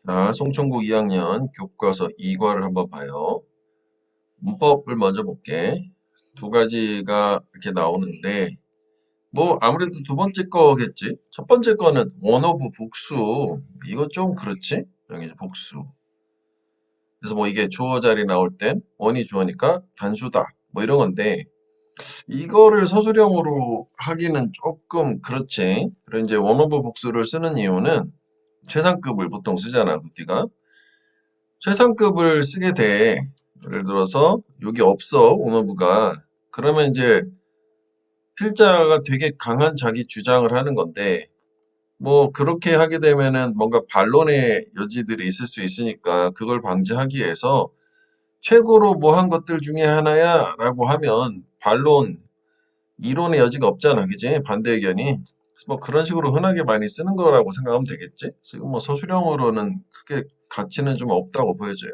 자, 송천국 2학년 교과서 2과를 한번 봐요. 문법을 먼저 볼게. 두 가지가 이렇게 나오는데, 뭐, 아무래도 두 번째 거겠지? 첫 번째 거는 원 오브 복수. 이거 좀 그렇지? 여기 이제 복수. 그래서 뭐 이게 주어 자리 나올 땐 원이 주어니까 단수다. 뭐 이런 건데, 이거를 서술형으로 하기는 조금 그렇지. 그리고 이제 원 오브 복수를 쓰는 이유는 최상급을 보통 쓰잖아, 그뒤가. 최상급을 쓰게 돼. 예를 들어서 여기 없어 오너브가. 그러면 이제 필자가 되게 강한 자기 주장을 하는 건데 뭐 그렇게 하게 되면은 뭔가 반론의 여지들이 있을 수 있으니까 그걸 방지하기 위해서 최고로 뭐 한 것들 중에 하나야 라고 하면 반론, 이론의 여지가 없잖아. 그지? 반대 의견이. 그래서 뭐 그런 식으로 흔하게 많이 쓰는 거라고 생각하면 되겠지? 지금 뭐 서술형으로는 크게 가치는 좀 없다고 보여져요.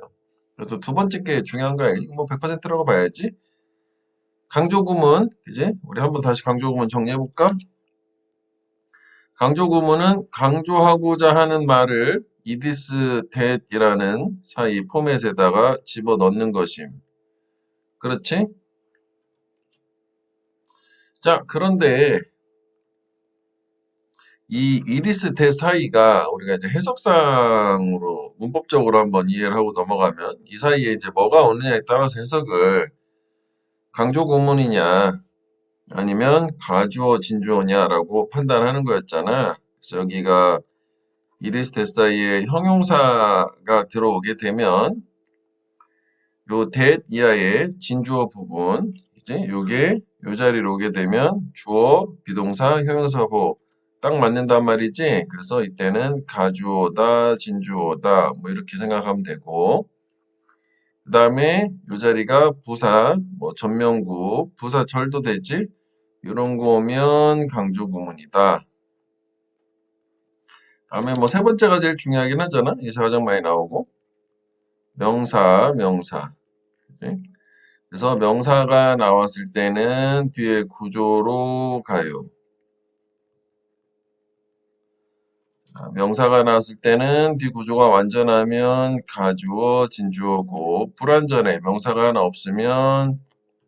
그래서 두 번째 게 중요한 거야. 이거 뭐 100%라고 봐야지. 강조구문, 그지? 우리 한번 다시 강조구문 정리해볼까? 강조구문은 강조하고자 하는 말을 이디스 that이라는 사이 포맷에다가 집어넣는 것임. 그렇지? 자, 그런데 이 이디스 대 사이가 우리가 이제 해석상으로 문법적으로 한번 이해를 하고 넘어가면 이 사이에 이제 뭐가 오느냐에 따라서 해석을 강조 구문이냐 아니면 가주어 진주어냐라고 판단하는 거였잖아. 그래서 여기가 이디스 대 사이에 형용사가 들어오게 되면 요 that 이하의 진주어 부분 이제 요게 요 자리로 오게 되면 주어, 비동사, 형용사보 딱 맞는단 말이지. 그래서 이때는 가주어다, 진주어다 뭐 이렇게 생각하면 되고 그 다음에 요 자리가 부사, 뭐 전명구, 부사절도 되지. 이런 거 오면 강조 구문이다. 다음에 뭐 세 번째가 제일 중요하긴 하잖아. 이사 가장 많이 나오고 명사, 명사. 그치? 그래서 명사가 나왔을 때는 뒤에 구조로 가요. 명사가 나왔을 때는 뒤 구조가 완전하면 가주어, 진주어고 불완전해. 명사가 하나 없으면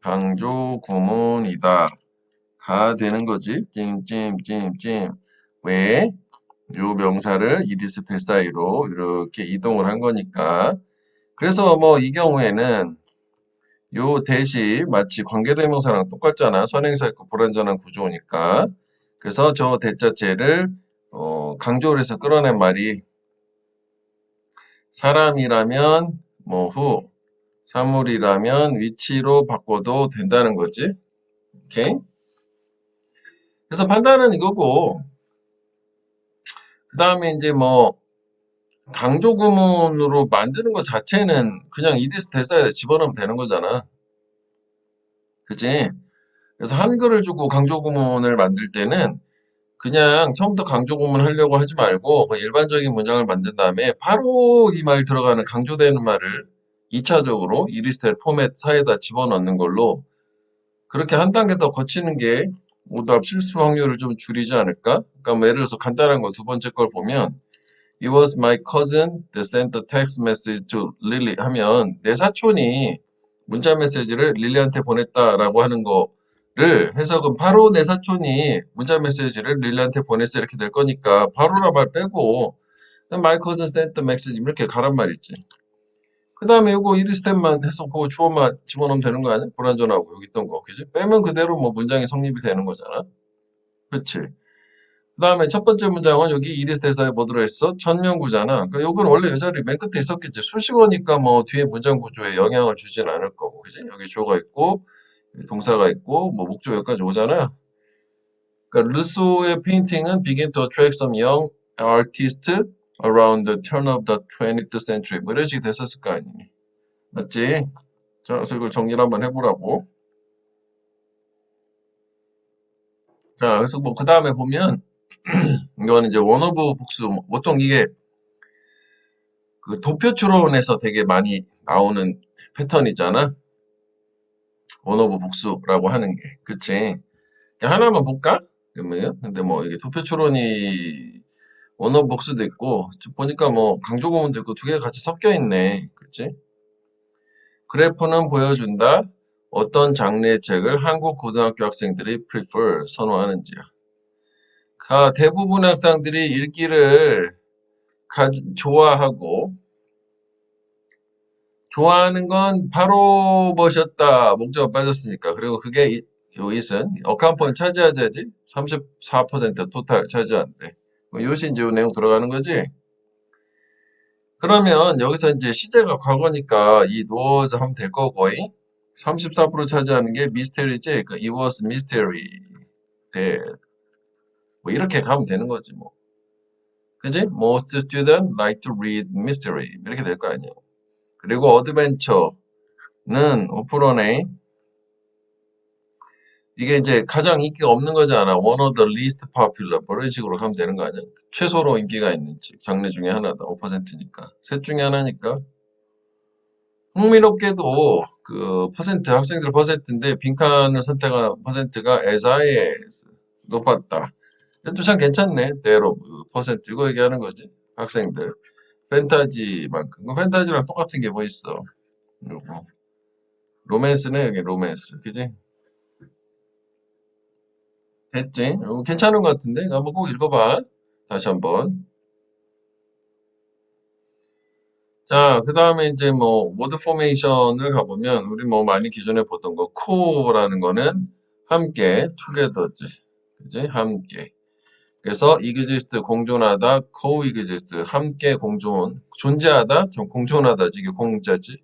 강조 구문이다. 가 되는 거지. 찜찜찜찜. 왜? 요 명사를 이디스 대 사이로 이렇게 이동을 한 거니까. 그래서 뭐 이 경우에는 요 대시 마치 관계대명사랑 똑같잖아. 선행사 있고 불완전한 구조니까. 그래서 저 대자체를 강조를 해서 끌어낸 말이 사람이라면 뭐 후, 사물이라면 위치로 바꿔도 된다는 거지. 오케이? 그래서 판단은 이거고 그 다음에 이제 뭐 강조 구문으로 만드는 것 자체는 그냥 이디스 대사에 집어넣으면 되는 거잖아. 그치? 그래서 한글을 주고 강조 구문을 만들 때는 그냥 처음부터 강조 구문 하려고 하지 말고 일반적인 문장을 만든 다음에 바로 이 말 들어가는 강조되는 말을 2차적으로 이리스텔 포맷 사이에다 집어넣는 걸로 그렇게 한 단계 더 거치는 게 오답 실수 확률을 좀 줄이지 않을까? 그러니까 뭐 예를 들어서 간단한 거 두 번째 걸 보면 It was my cousin that sent the text message to Lily 하면 내 사촌이 문자 메시지를 릴리한테 보냈다라고 하는 거를 해석은 바로 내 사촌이 문자 메시지를 릴리한테 보냈어 이렇게 될 거니까 바로라 말 빼고 my cousin sent the message 이렇게 가란 말이지. 그 다음에 이거 이리스템만 해서 그거 주어만 집어넣으면 되는 거 아니야? 불완전하고 여기 있던 거 그지? 빼면 그대로 뭐 문장이 성립이 되는 거잖아. 그치? 그 다음에 첫 번째 문장은 여기 이디스 대사에 뭐 들어있어? 전면구잖아. 그러니까 요건 원래 이 자리 맨 끝에 있었겠지. 수식어니까 뭐 뒤에 문장 구조에 영향을 주진 않을 거고, 그지? 여기 주어가 있고, 동사가 있고, 뭐 목적 여기까지 오잖아. 그러니까 르소의 페인팅은 begin to attract some young artist around the turn of the 20th century. 뭐 이런 식이 됐었을 거 아니니. 맞지? 자, 그래서 이걸 정리를 한번 해보라고. 자, 그래서 뭐 그 다음에 보면 이거는 이제 원어브 복수. 보통 이게 그 도표 추론에서 되게 많이 나오는 패턴이잖아. 원어브 복수라고 하는 게. 그치? 하나만 볼까? 그러면 근데 뭐 이게 도표 추론이 원어복수도 있고, 좀 보니까 뭐 강조 구문도 있고 두 개가 같이 섞여 있네. 그치? 그래프는 보여준다. 어떤 장르의 책을 한국 고등학교 학생들이 prefer, 선호하는지요. 대부분의 학생들이 읽기를 좋아하고, 좋아하는 건 바로 버셨다. 목적어 빠졌으니까. 그리고 그게 요잇은 어카운트는 차지하자지. 34% 토탈 차지한대. 요시 이제 요 내용 들어가는 거지. 그러면 여기서 이제 시제가 과거니까 이 was 하면 될 거고, 34% 차지하는 게 미스테리지. 그 it was mystery. 뭐 이렇게 가면 되는 거지 뭐. 그지? Most students like to read mystery. 이렇게 될 거 아니에요. 그리고 어드벤처는 오프로네. 이게 이제 가장 인기가 없는 거잖아. One of the least popular. 뭐 이런 식으로 가면 되는 거 아니야? 최소로 인기가 있는 장르 중에 하나다. 5%니까. 셋 중에 하나니까. 흥미롭게도 그 퍼센트, 학생들 퍼센트인데 빈칸을 선택한 퍼센트가 SIS 높았다. 이것도 참 괜찮네. 대로 퍼센트. 이거 얘기하는 거지. 학생들. 판타지만큼. 그 판타지랑 똑같은 게 뭐 있어? 요거. 로맨스네, 여기 로맨스. 그지? 됐지? 괜찮은 것 같은데? 한번 꼭 읽어봐. 다시 한번. 자, 그 다음에 이제 뭐, 워드 포메이션을 가보면, 우리 뭐 많이 기존에 보던 거, 코라는 거는 함께, together지. 그지? 함께. 그래서 exist, 공존하다, coexist, 함께 공존, 존재하다, 좀 공존하다지, 이게 공자지.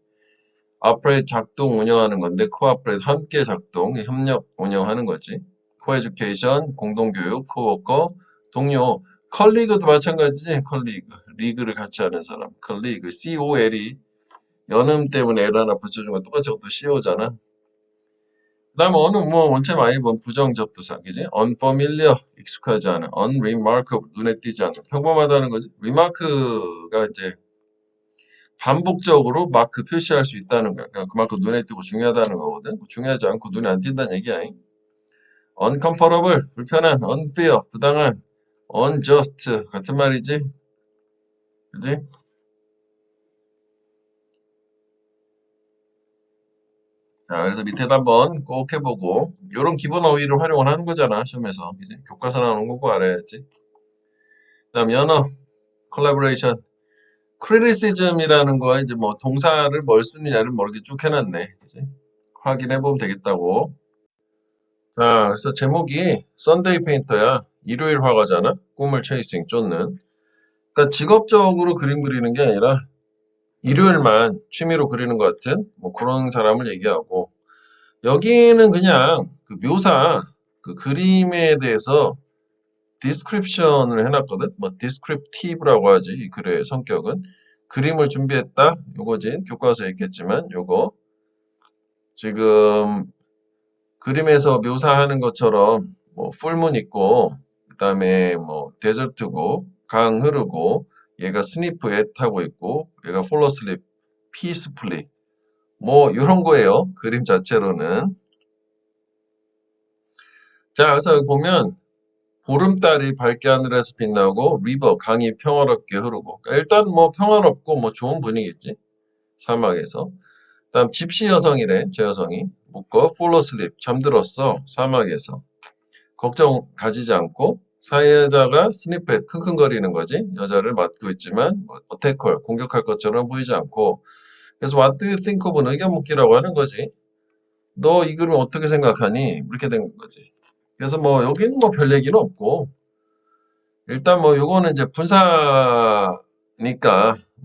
operate, 작동, 운영하는 건데, cooperate, 함께 작동, 협력, 운영하는 거지. 코에듀케이션, 공동교육, 코워커, 동료, 컬리그도 마찬가지지. 컬리그, 리그를 같이 하는 사람. 컬리그, COL이 연음 때문에 L 하나 붙여준 거 똑같이 또 CO잖아. 그 다음에 어느 뭐 원체 많이 본 부정접두사, 그지? unfamiliar, 익숙하지 않은, unremarkable, 눈에 띄지 않는, 평범하다는 거지. remark가 이제 반복적으로 마크 표시할 수 있다는 거야. 그러니까 그만큼 눈에 띄고 중요하다는 거거든. 중요하지 않고 눈에 안 띈다는 얘기야. uncomfortable, 불편한, unfair, 부당한, unjust 같은 말이지. 그지? 자, 그래서 밑에도 한번 꼭 해보고 이런 기본 어휘를 활용을 하는 거잖아. 시험에서. 그지? 교과서 나오는 거고 알아야지. 그다음 연어, collaboration, criticism이라는 거에 이제 뭐 동사를 뭘 쓰느냐를 모르게 쭉 해놨네. 그지? 확인해보면 되겠다고. 자, 그래서 제목이 썬데이 페인터야. 일요일 화가잖아. 꿈을 체이싱 쫓는. 그러니까 직업적으로 그림 그리는 게 아니라 일요일만 취미로 그리는 것 같은 뭐 그런 사람을 얘기하고 여기는 그냥 그 묘사 그 그림에 대해서 디스크립션을 해놨거든. 뭐 디스크립티브라고 하지 이 글의 성격은 그림을 준비했다 요거지 교과서에 있겠지만 요거 지금 그림에서 묘사하는 것처럼 뭐 풀문 있고 그다음에 뭐 데저트고 강 흐르고 얘가 스니프 앳 하고 있고 얘가 폴로 슬립 피스풀리 뭐 이런 거예요. 그림 자체로는. 자, 그래서 여기 보면 보름달이 밝게 하늘에서 빛나고 리버 강이 평화롭게 흐르고 그러니까 일단 뭐 평화롭고 뭐 좋은 분위기지 사막에서. 그다음 집시 여성이래 저 여성이 묶어 fall asleep 잠들었어 사막에서 걱정 가지지 않고 사회자가 스니펫 킁킁거리는 거지 여자를 맡고 있지만 뭐 어태컬 공격할 것처럼 보이지 않고 그래서 what do you think of는 의견 묻기라고 하는 거지. 너 이 그림 어떻게 생각하니? 이렇게 된 거지. 그래서 뭐 여기는 뭐 별 얘기는 없고 일단 뭐 요거는 이제 분사니까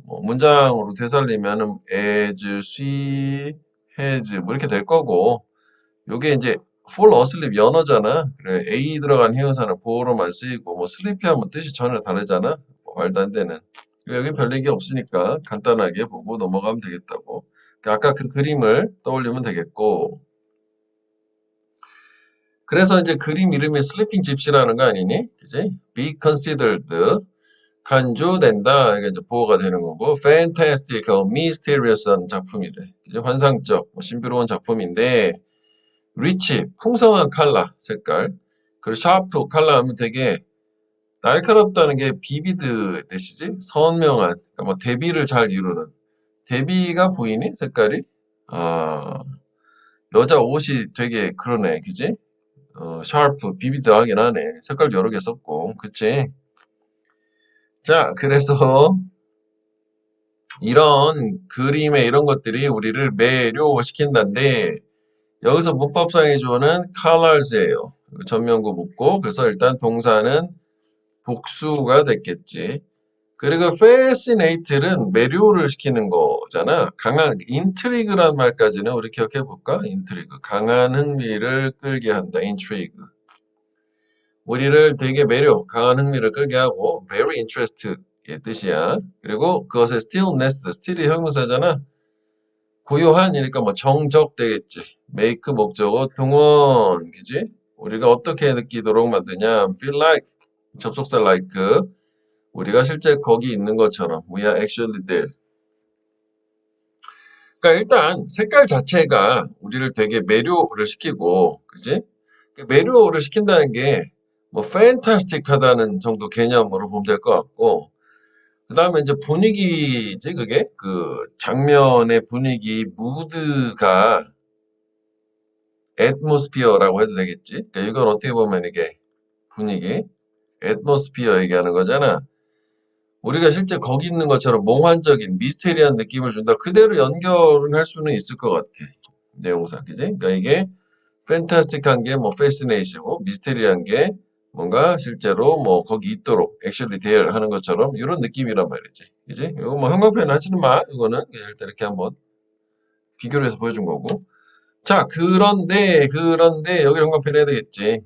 뭐 문장으로 되살리면은 as, she, has 뭐 이렇게 될 거고 요게 이제 fall asleep 연어잖아. 그래 a 들어간 형용사는 보어로만 쓰이고 뭐 sleepy 하면 뜻이 전혀 다르잖아. 뭐 말도 안 되는. 여기 별 얘기 없으니까 간단하게 보고 넘어가면 되겠다고. 아까 그 그림을 떠올리면 되겠고 그래서 이제 그림 이름이 슬리핑 집시라는 거 아니니? 그지? be considered 간주된다. 이게 이제 보호가 되는 거고 fantastic, mysterious한 작품이래. 그지? 환상적, 뭐 신비로운 작품인데 rich, 풍성한 컬러, 색깔. 그리고 sharp 컬러 하면 되게 날카롭다는 게 비비드 뜻이지? 선명한, 그러니까 뭐 대비를 잘 이루는. 대비가 보이니? 색깔이? 아, 여자 옷이 되게 그러네, 그지? 샤르프, 비비드하긴 하네. 색깔 여러 개 썼고, 그치? 자, 그래서 이런 그림의 이런 것들이 우리를 매료시킨다는데, 여기서 문법상의 주어는 colors예요. 전면구 묻고, 그래서 일단 동사는 복수가 됐겠지. 그리고 fascinate는 매료를 시키는 거잖아. 강한 intrigue란 말까지는 우리 기억해 볼까? intrigue. 강한 흥미를 끌게 한다. intrigue. 우리를 되게 강한 흥미를 끌게 하고 very interest의 뜻이야. 그리고 그것의 stillness, still이 형용사잖아. 고요한이니까 뭐 정적 되겠지. make 목적어 등원, 그지? 우리가 어떻게 느끼도록 만드냐? feel like, 접속사 like. 우리가 실제 거기 있는 것처럼 we are actually there. 그러니까 일단 색깔 자체가 우리를 되게 매료를 시키고, 그지? 매료를 시킨다는 게 뭐 fantastic하다는 정도 개념으로 보면 될 것 같고, 그 다음에 이제 분위기지, 그게 그 장면의 분위기, 무드가 atmosphere라고 해도 되겠지. 그러니까 이건 어떻게 보면 이게 분위기, atmosphere 얘기하는 거잖아. 우리가 실제 거기 있는 것처럼 몽환적인 미스테리한 느낌을 준다. 그대로 연결을 할 수는 있을 것 같아. 내용상, 그지? 그러니까 이게 팬타스틱한 게 뭐 패시네이션이고 미스테리한 게 뭔가 실제로 뭐 거기 있도록 액츄얼리 데일 하는 것처럼 이런 느낌이란 말이지. 그지? 이거 뭐 형광펜 하시는 말 이거는 일단 이렇게 한번 비교를 해서 보여준 거고. 자, 그런데 여기 형광펜 해야 되겠지.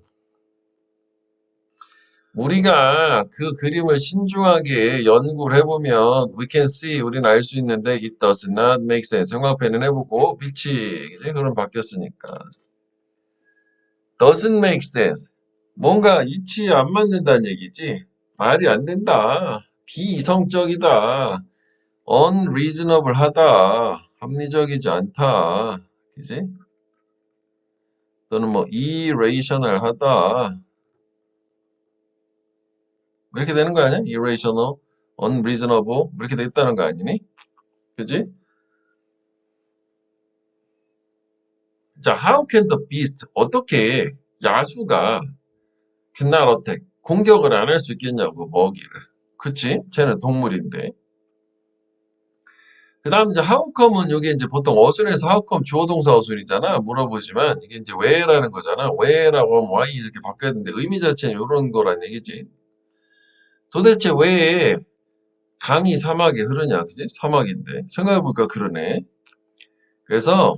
우리가 그 그림을 신중하게 연구를 해보면 we can see, 우리는 알 수 있는데 it does not make sense. 형광펜은 해보고 빛이 이제 흐름 바뀌었으니까 doesn't make sense. 뭔가 이치에 안 맞는다는 얘기지. 말이 안 된다. 비이성적이다. unreasonable하다. 합리적이지 않다. 그지? 또는 뭐 irrational하다. 이렇게 되는 거 아니야? irrational, unreasonable 이렇게 돼 있다는 거 아니니? 그지? 자, how can the beast, 어떻게 야수가 cannot attack, 공격을 안 할 수 있겠냐고, 먹이를. 그치? 쟤는 동물인데. 그 다음 이제 how come은 이게 이제 보통 어순에서 how come 주어 동사 어순이잖아. 물어보지만 이게 이제 왜라는 거잖아. 왜라고 하면 why 이렇게 바뀌어야 되는데 의미 자체는 이런 거란 얘기지. 도대체 왜 강이 사막에 흐르냐, 그지? 사막인데. 생각해보니까 그러네. 그래서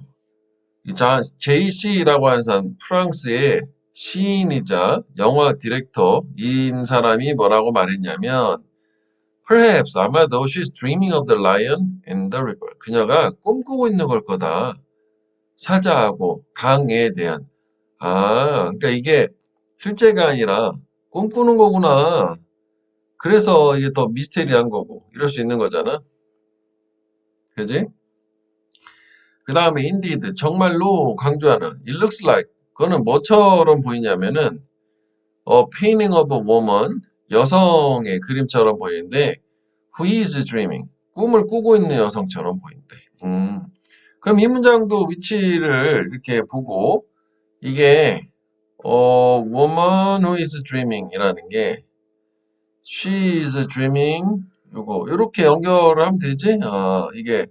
자, JC라고 하는 사람, 프랑스의 시인이자 영화 디렉터인 사람이 뭐라고 말했냐면, perhaps 아마도 she's dreaming of the lion and the river. 그녀가 꿈꾸고 있는 걸 거다. 사자하고 강에 대한. 아, 그러니까 이게 실제가 아니라 꿈꾸는 거구나. 그래서 이게 더 미스테리한 거고, 이럴 수 있는 거잖아. 그지? 그 다음에 indeed, 정말로 강조하는 it looks like, 그거는 뭐처럼 보이냐면은 painting of a woman, 여성의 그림처럼 보이는데 who is dreaming, 꿈을 꾸고 있는 여성처럼 보인대. 그럼 이 문장도 위치를 이렇게 보고 이게 woman who is dreaming 이라는 게 she is dreaming 요거 이렇게 연결을 하면 되지? 이게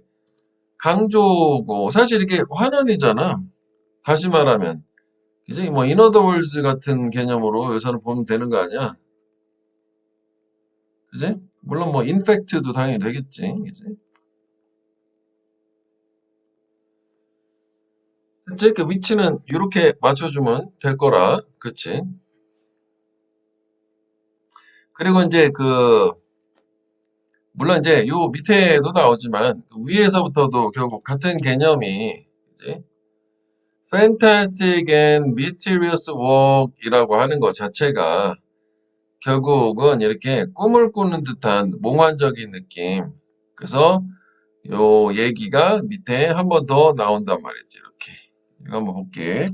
강조고 사실 이게 환원이잖아. 다시 말하면 그지? 뭐 in other words 같은 개념으로 여기서는 보면 되는 거 아니야? 그지? 물론 뭐 in fact도 당연히 되겠지. 그지? 실제 그 위치는 이렇게 맞춰주면 될 거라. 그치? 그리고 이제 물론 이제 요 밑에도 나오지만 그 위에서부터도 결국 같은 개념이 그지? Fantastic and Mysterious Work이라고 하는 것 자체가 결국은 이렇게 꿈을 꾸는 듯한 몽환적인 느낌. 그래서 요 얘기가 밑에 한 번 더 나온단 말이지. 이렇게. 이거 한번 볼게.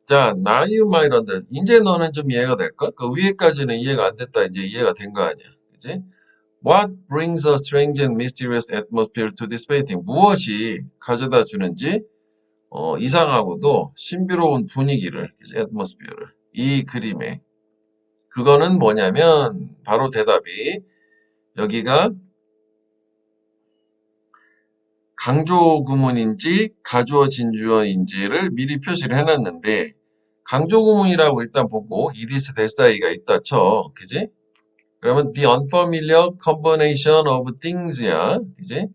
자, now you might understand. 이제 너는 좀 이해가 될까? 그 위에까지는 이해가 안 됐다. 이제 이해가 된 거 아니야. 그지? What brings a strange and mysterious atmosphere to this painting? 무엇이 가져다 주는지 이상하고도 신비로운 분위기를, atmosphere를 이 그림에 그거는 뭐냐면 바로 대답이 여기가 강조 구문인지 가주어 진주어인지를 미리 표시를 해놨는데 강조 구문이라고 일단 보고 이디스 데스다이가 있다 쳐. 그지? 그러면 the unfamiliar combination of things야. 그지?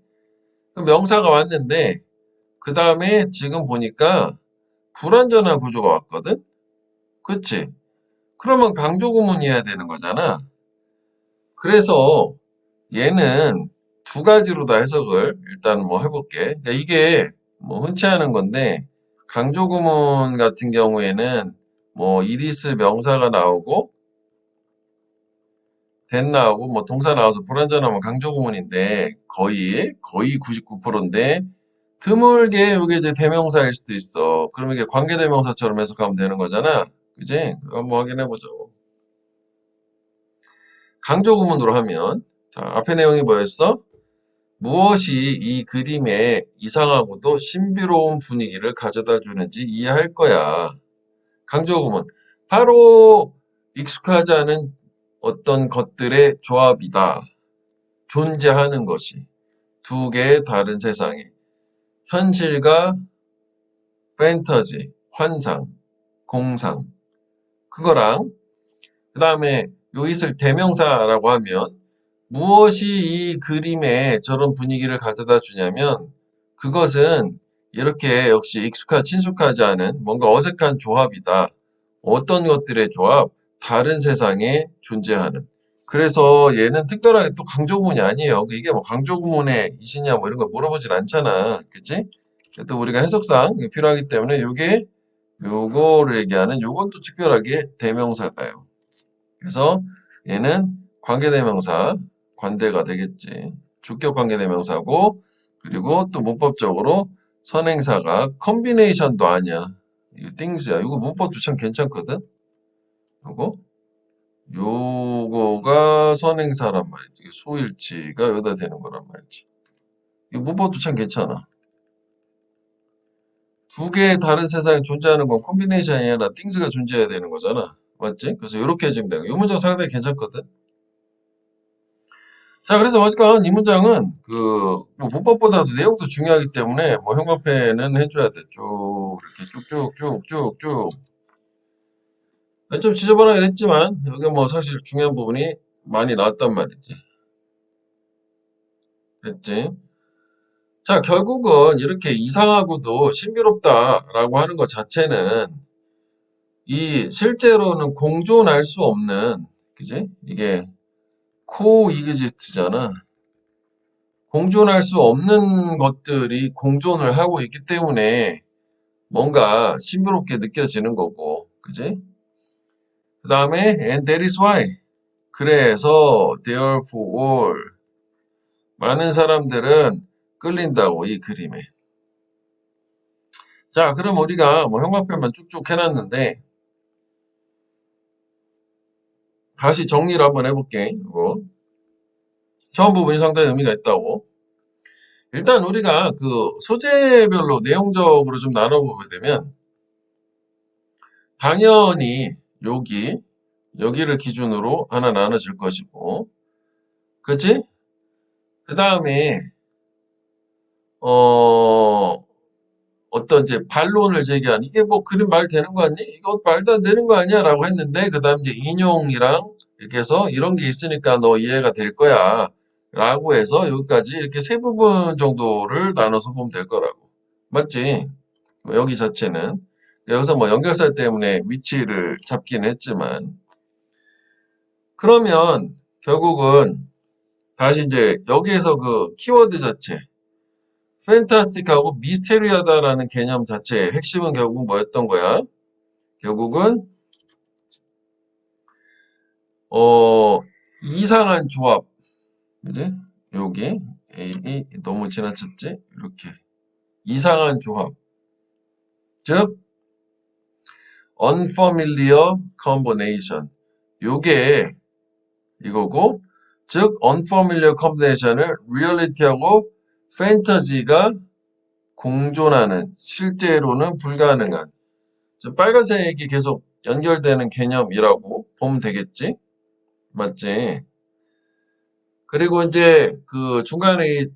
그럼 명사가 왔는데 그 다음에 지금 보니까 불완전한 구조가 왔거든? 그치? 그러면 강조 구문이어야 되는 거잖아. 그래서 얘는 두 가지로 다 해석을 일단 뭐 해볼게. 그러니까 이게 뭐 흔치 않은 건데 강조 구문 같은 경우에는 뭐 이디스 명사가 나오고 that 나오고 뭐 동사 나와서 불완전하면 강조 구문인데 거의 99%인데 드물게 이게 이제 대명사일 수도 있어. 그러면 이게 관계대명사처럼 해석하면 되는 거잖아. 그지? 그거 한번 확인해보죠. 강조 구문으로 하면 자, 앞에 내용이 뭐였어? 무엇이 이 그림에 이상하고도 신비로운 분위기를 가져다 주는지 이해할 거야. 강조 구문. 바로 익숙하지 않은 어떤 것들의 조합이다. 존재하는 것이. 두 개의 다른 세상에. 현실과 판타지, 환상, 공상. 그거랑 그 다음에 요 있을 대명사라고 하면 무엇이 이 그림에 저런 분위기를 가져다 주냐면 그것은 이렇게 역시 친숙하지 않은 뭔가 어색한 조합이다. 어떤 것들의 조합? 다른 세상에 존재하는. 그래서 얘는 특별하게 또 강조구문이 아니에요. 이게 뭐 강조구문의 이시냐 뭐 이런 거 물어보질 않잖아. 그치? 또 우리가 해석상 필요하기 때문에 요거를 얘기하는 요건 또 특별하게 대명사가요. 그래서 얘는 관계대명사, 관대가 되겠지. 주격 관계대명사고, 그리고 또 문법적으로 선행사가 컨비네이션도 아니야. 이거 things야. 이거 문법도 참 괜찮거든. 요거가 선행사란 말이지. 수일치가 여기다 되는 거란 말이지. 이 문법도 참 괜찮아. 두 개의 다른 세상에 존재하는 건 컨비네이션이 아니라 things가 존재해야 되는 거잖아. 맞지? 그래서 이렇게 해주면 되고. 이 문장 상당히 괜찮거든. 자, 그래서 어쨌건 이 문장은 뭐 문법보다도 내용도 중요하기 때문에 뭐 형광펜은 해줘야 돼. 쭉 이렇게 쭉쭉쭉쭉쭉. 좀 지저분하게 했지만 여기 뭐 사실 중요한 부분이 많이 나왔단 말이지. 됐지? 자, 결국은 이렇게 이상하고도 신비롭다라고 하는 것 자체는 이 실제로는 공존할 수 없는, 그지? 이게 코이그지스트잖아. 공존할 수 없는 것들이 공존을 하고 있기 때문에 뭔가 신비롭게 느껴지는 거고, 그지? 그 다음에 and that is why. 그래서 therefore 많은 사람들은 끌린다고 이 그림에. 자, 그럼 우리가 뭐 형광펜만 쭉쭉 해놨는데 다시 정리를 한번 해볼게. 이거. 처음 부분이 상당히 의미가 있다고. 일단 우리가 그 소재별로 내용적으로 좀 나눠보게 되면 당연히 여기를 기준으로 하나 나눠질 것이고, 그치? 그 다음에 어떤 이제 반론을 제기한 이게 뭐 그림 말 되는 거 아니? 이거 말도 안 되는 거 아니야? 라고 했는데 그 다음 이제 인용이랑 이렇게 해서 이런 게 있으니까 너 이해가 될 거야. 라고 해서 여기까지 이렇게 세 부분 정도를 나눠서 보면 될 거라고. 맞지? 여기 자체는. 여기서 뭐 연결살 때문에 위치를 잡긴 했지만. 그러면 결국은 다시 이제 여기에서 그 키워드 자체. 판타스틱하고 미스테리하다라는 개념 자체의 핵심은 결국 뭐였던 거야? 결국은 이상한 조합, 그지? 여기 이 너무 지나쳤지? 이렇게 이상한 조합, 즉 unfamiliar combination. 요게 이거고, 즉 unfamiliar combination을 reality하고 fantasy가 공존하는, 실제로는 불가능한, 빨간색이 계속 연결되는 개념이라고 보면 되겠지? 맞지? 그리고 이제 그 중간에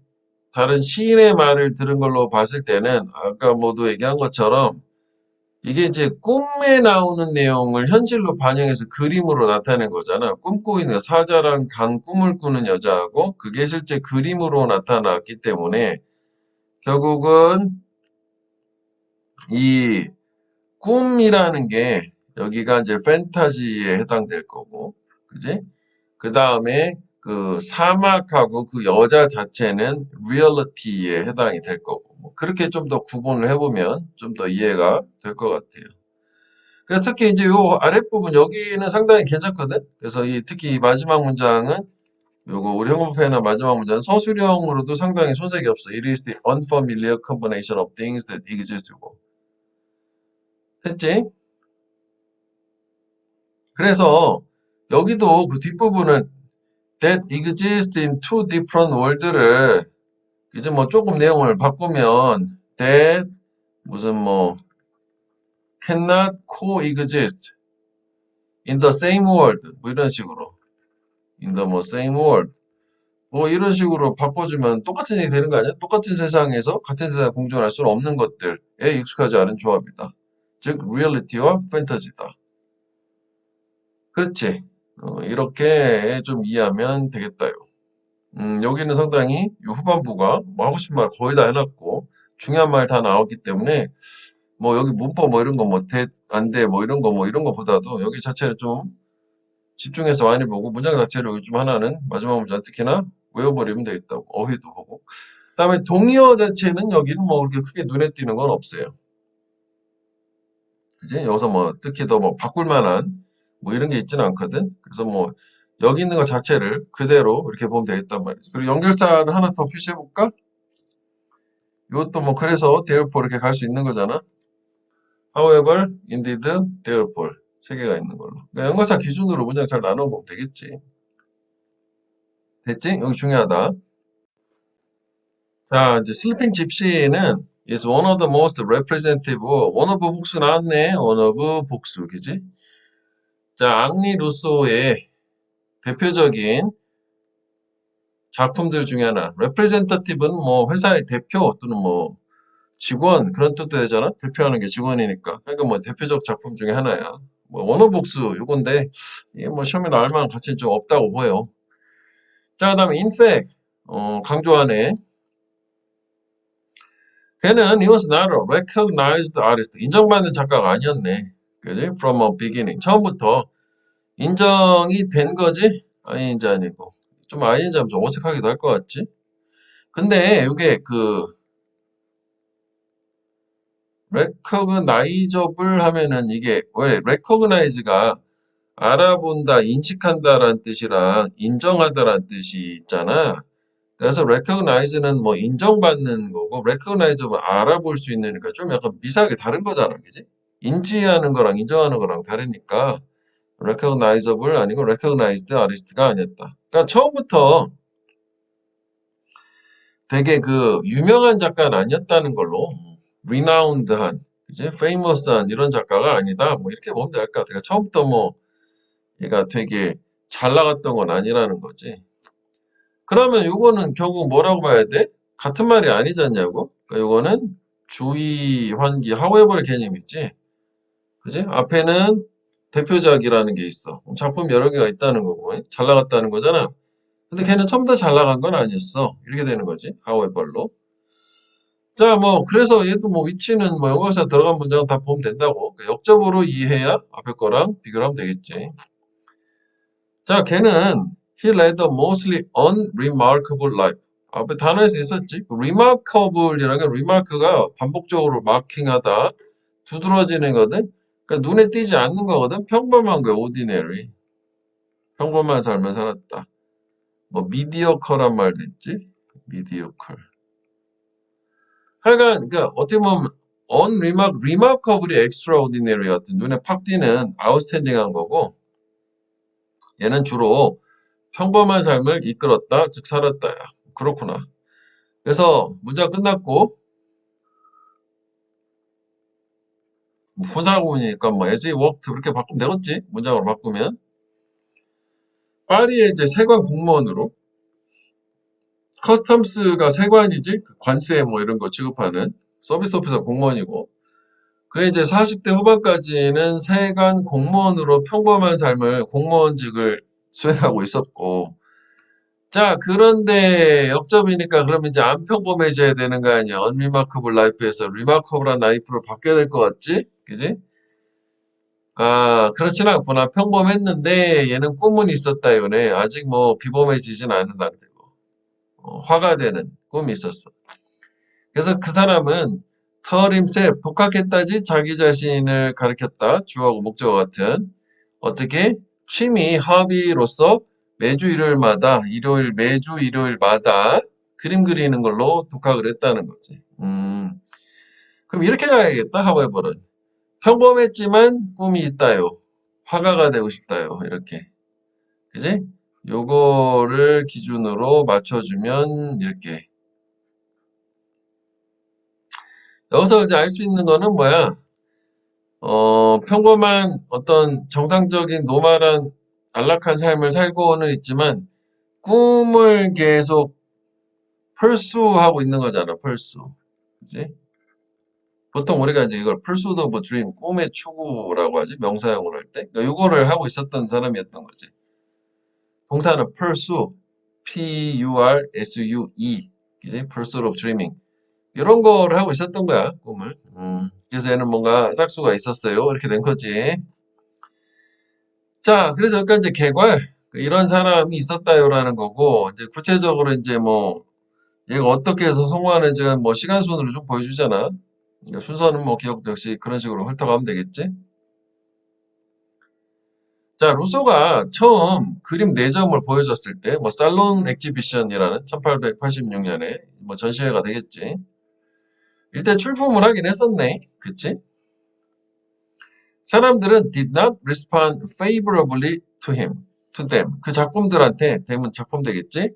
다른 시인의 말을 들은 걸로 봤을 때는 아까 모두 얘기한 것처럼 이게 이제 꿈에 나오는 내용을 현실로 반영해서 그림으로 나타낸 거잖아. 꿈꾸고 있는 사자랑 꿈을 꾸는 여자하고 그게 실제 그림으로 나타났기 때문에 결국은 이 꿈이라는 게 여기가 이제 판타지에 해당될 거고, 그지? 그 다음에 그 사막하고 그 여자 자체는 리얼리티에 해당이 될 거고, 뭐 그렇게 좀 더 구분을 해보면 좀 더 이해가 될 것 같아요. 그래서 특히 이제 요 아랫부분 여기는 상당히 괜찮거든. 그래서 이 특히 이 마지막 문장은 요거 우리 형법회나 마지막 문장은 서술형으로도 상당히 손색이 없어. It is the unfamiliar combination of things that exist. 고 했지? 그래서 여기도 그 뒷부분은 that exist in two different world를 이제 뭐 조금 내용을 바꾸면 that 무슨 뭐 cannot coexist in the same world 뭐 이런 식으로 in the 뭐 same world 뭐 이런 식으로 바꿔주면 똑같은 얘기 되는 거 아니야? 똑같은 세상에서 같은 세상에 공존할 수는 없는 것들에 익숙하지 않은 조합이다. 즉 리얼리티와 판타지다. 그렇지? 이렇게 좀 이해하면 되겠다요. 여기는 상당히 이 후반부가 뭐 하고 싶은 말 거의 다 해놨고 중요한 말 다 나왔기 때문에 뭐 여기 문법 뭐 이런 거 뭐 대, 안 돼, 뭐 이런 거 뭐 이런 거보다도 여기 자체를 좀 집중해서 많이 보고 문장 자체를 여기 좀 하나는 마지막 문장 특히나 외워버리면 되겠다고. 어휘도 보고. 그다음에 동의어 자체는 여기는 뭐 그렇게 크게 눈에 띄는 건 없어요. 그지? 여기서 뭐 특히 더 뭐 바꿀 만한 뭐 이런 게 있지는 않거든. 그래서 뭐 여기 있는 것 자체를 그대로 이렇게 보면 되겠단 말이지. 그리고 연결사를 하나 더 표시해 볼까? 이것도 뭐 그래서 therefore 이렇게 갈 수 있는 거잖아. However, indeed, therefore 세 개가 있는 걸로. 그러니까 연결사 기준으로 문장 잘 나눠보면 되겠지. 됐지? 여기 중요하다. 자, 이제 슬리핑 집시는 is one of the most representative. one of 복수 나왔네. one of 복수, 그지? 자, 앙리 루소의 대표적인 작품들 중에 하나. representative는 뭐 회사의 대표 또는 뭐 직원 그런 뜻도 되잖아. 대표하는 게 직원이니까. 그러니까 뭐 대표적 작품 중에 하나야. 뭐 원어 복수 요건데 이게 뭐 시험에 나올 만한 가치는 좀 없다고 보여. 자, 그다음에 in fact 강조하네. 걔는 he was not a recognized artist. 인정받는 작가가 아니었네. 그지? From a beginning. 처음부터 인정이 된 거지? 아닌지 아니고. 좀 아닌지 하면 좀 어색하기도 할 것 같지? 근데 이게 그 recognizeable 하면은 이게 왜 recognize가 알아본다, 인식한다라는 뜻이랑 인정하다라는 뜻이 있잖아. 그래서 recognize는 뭐 인정받는 거고 recognize는 알아볼 수 있는니까 좀 약간 미세하게 다른 거잖아, 그지? 인지하는 거랑 인정하는 거랑 다르니까 recognizable 아니고 recognized artist가 아니었다. 그러니까 처음부터 되게 그 유명한 작가는 아니었다는 걸로 renowned한, 그지? famous한 이런 작가가 아니다. 뭐 이렇게 보면 될 것 같아. 그러니까 처음부터 뭐 얘가 되게 잘 나갔던 건 아니라는 거지. 그러면 요거는 결국 뭐라고 봐야 돼? 같은 말이 아니지 않냐고? 그러니까 요거는 주의, 환기, however의 개념이 있지. 그지? 앞에는 대표작이라는 게 있어. 작품 여러 개가 있다는 거고, 잘 나갔다는 거잖아. 근데 걔는 처음부터 잘 나간 건 아니었어. 이렇게 되는 거지. however로. 자, 뭐, 그래서 얘도 뭐 위치는 뭐 연관사 들어간 문장 다 보면 된다고. 그러니까 역접으로 이해해야 앞에 거랑 비교를 하면 되겠지. 자, 걔는 he led a mostly unremarkable life. 앞에 단어에서 있었지. remarkable이라는 게 remark가 반복적으로 마킹하다, 두드러지는 거든. 그러니까 눈에 띄지 않는 거거든. 평범한 거야, ordinary. 평범한 삶을 살았다. 뭐 mediocre란 말도 있지. mediocre. 하여간 그러니까 어떻게 보면 remarkably extraordinary 같은 눈에 팍 띄는 outstanding한 거고 얘는 주로 평범한 삶을 이끌었다, 즉 살았다야. 그렇구나. 그래서 문장 끝났고 후사구니까 뭐 as he walked 그렇게 바꾸면 되겠지? 문장으로 바꾸면 파리의 이제 세관 공무원으로 커스텀스가 세관이지 관세 뭐 이런 거 취급하는 서비스 오피서 공무원이고 그게 이제 40대 후반까지는 세관 공무원으로 평범한 삶을 공무원직을 수행하고 있었고 자 그런데 역점이니까 그러면 이제 안 평범해져야 되는 거 아니야 unremarkable life에서 remarkable한 라이프로 바뀌어야 될 것 같지? 그지? 아 그렇진 않구나 평범했는데 얘는 꿈은 있었다 이거네 아직 뭐 비범해지진 않은 상태고 화가 되는 꿈이 있었어 그래서 그 사람은 터림셉 독학했다지 자기 자신을 가리켰다 주어하고 목적어 같은 어떻게 취미 허비로서 매주 일요일마다 그림 그리는 걸로 독학을 했다는 거지. 그럼 이렇게 가야겠다. however는 평범했지만 꿈이 있다요. 화가가 되고 싶다요. 이렇게 그지? 요거를 기준으로 맞춰주면 이렇게 여기서 이제 알 수 있는 거는 뭐야? 평범한 어떤 정상적인 노멀한 안락한 삶을 살고는 있지만 꿈을 계속 pursue하고 있는 거잖아, pursue. 그지? 보통 우리가 이제 이걸 pursuit of a dream, 꿈의 추구라고 하지, 명사형으로 할 때. 그러니까 이거를 하고 있었던 사람이었던 거지. 동사는 pursue, P-U-R-S-U-E. 그지? pursuit of dreaming. 이런 거를 하고 있었던 거야, 꿈을. 그래서 얘는 뭔가 짝수가 있었어요. 이렇게 된 거지. 자, 그래서 여기까지 이제 개괄. 이런 사람이 있었다요라는 거고, 이제 구체적으로 이제 뭐, 얘가 어떻게 해서 성공하는지 뭐 시간 순으로 좀 보여주잖아. 그러니까 순서는 뭐 기억도 역시 그런 식으로 훑어가면 되겠지. 자, 루소가 처음 그림 4점을 보여줬을 때, 뭐 살론 엑지비션이라는 1886년에 뭐 전시회가 되겠지. 이때 출품을 하긴 했었네. 그치? 사람들은 did not respond favorably to them. 그 작품들한테, 대문 작품 되겠지?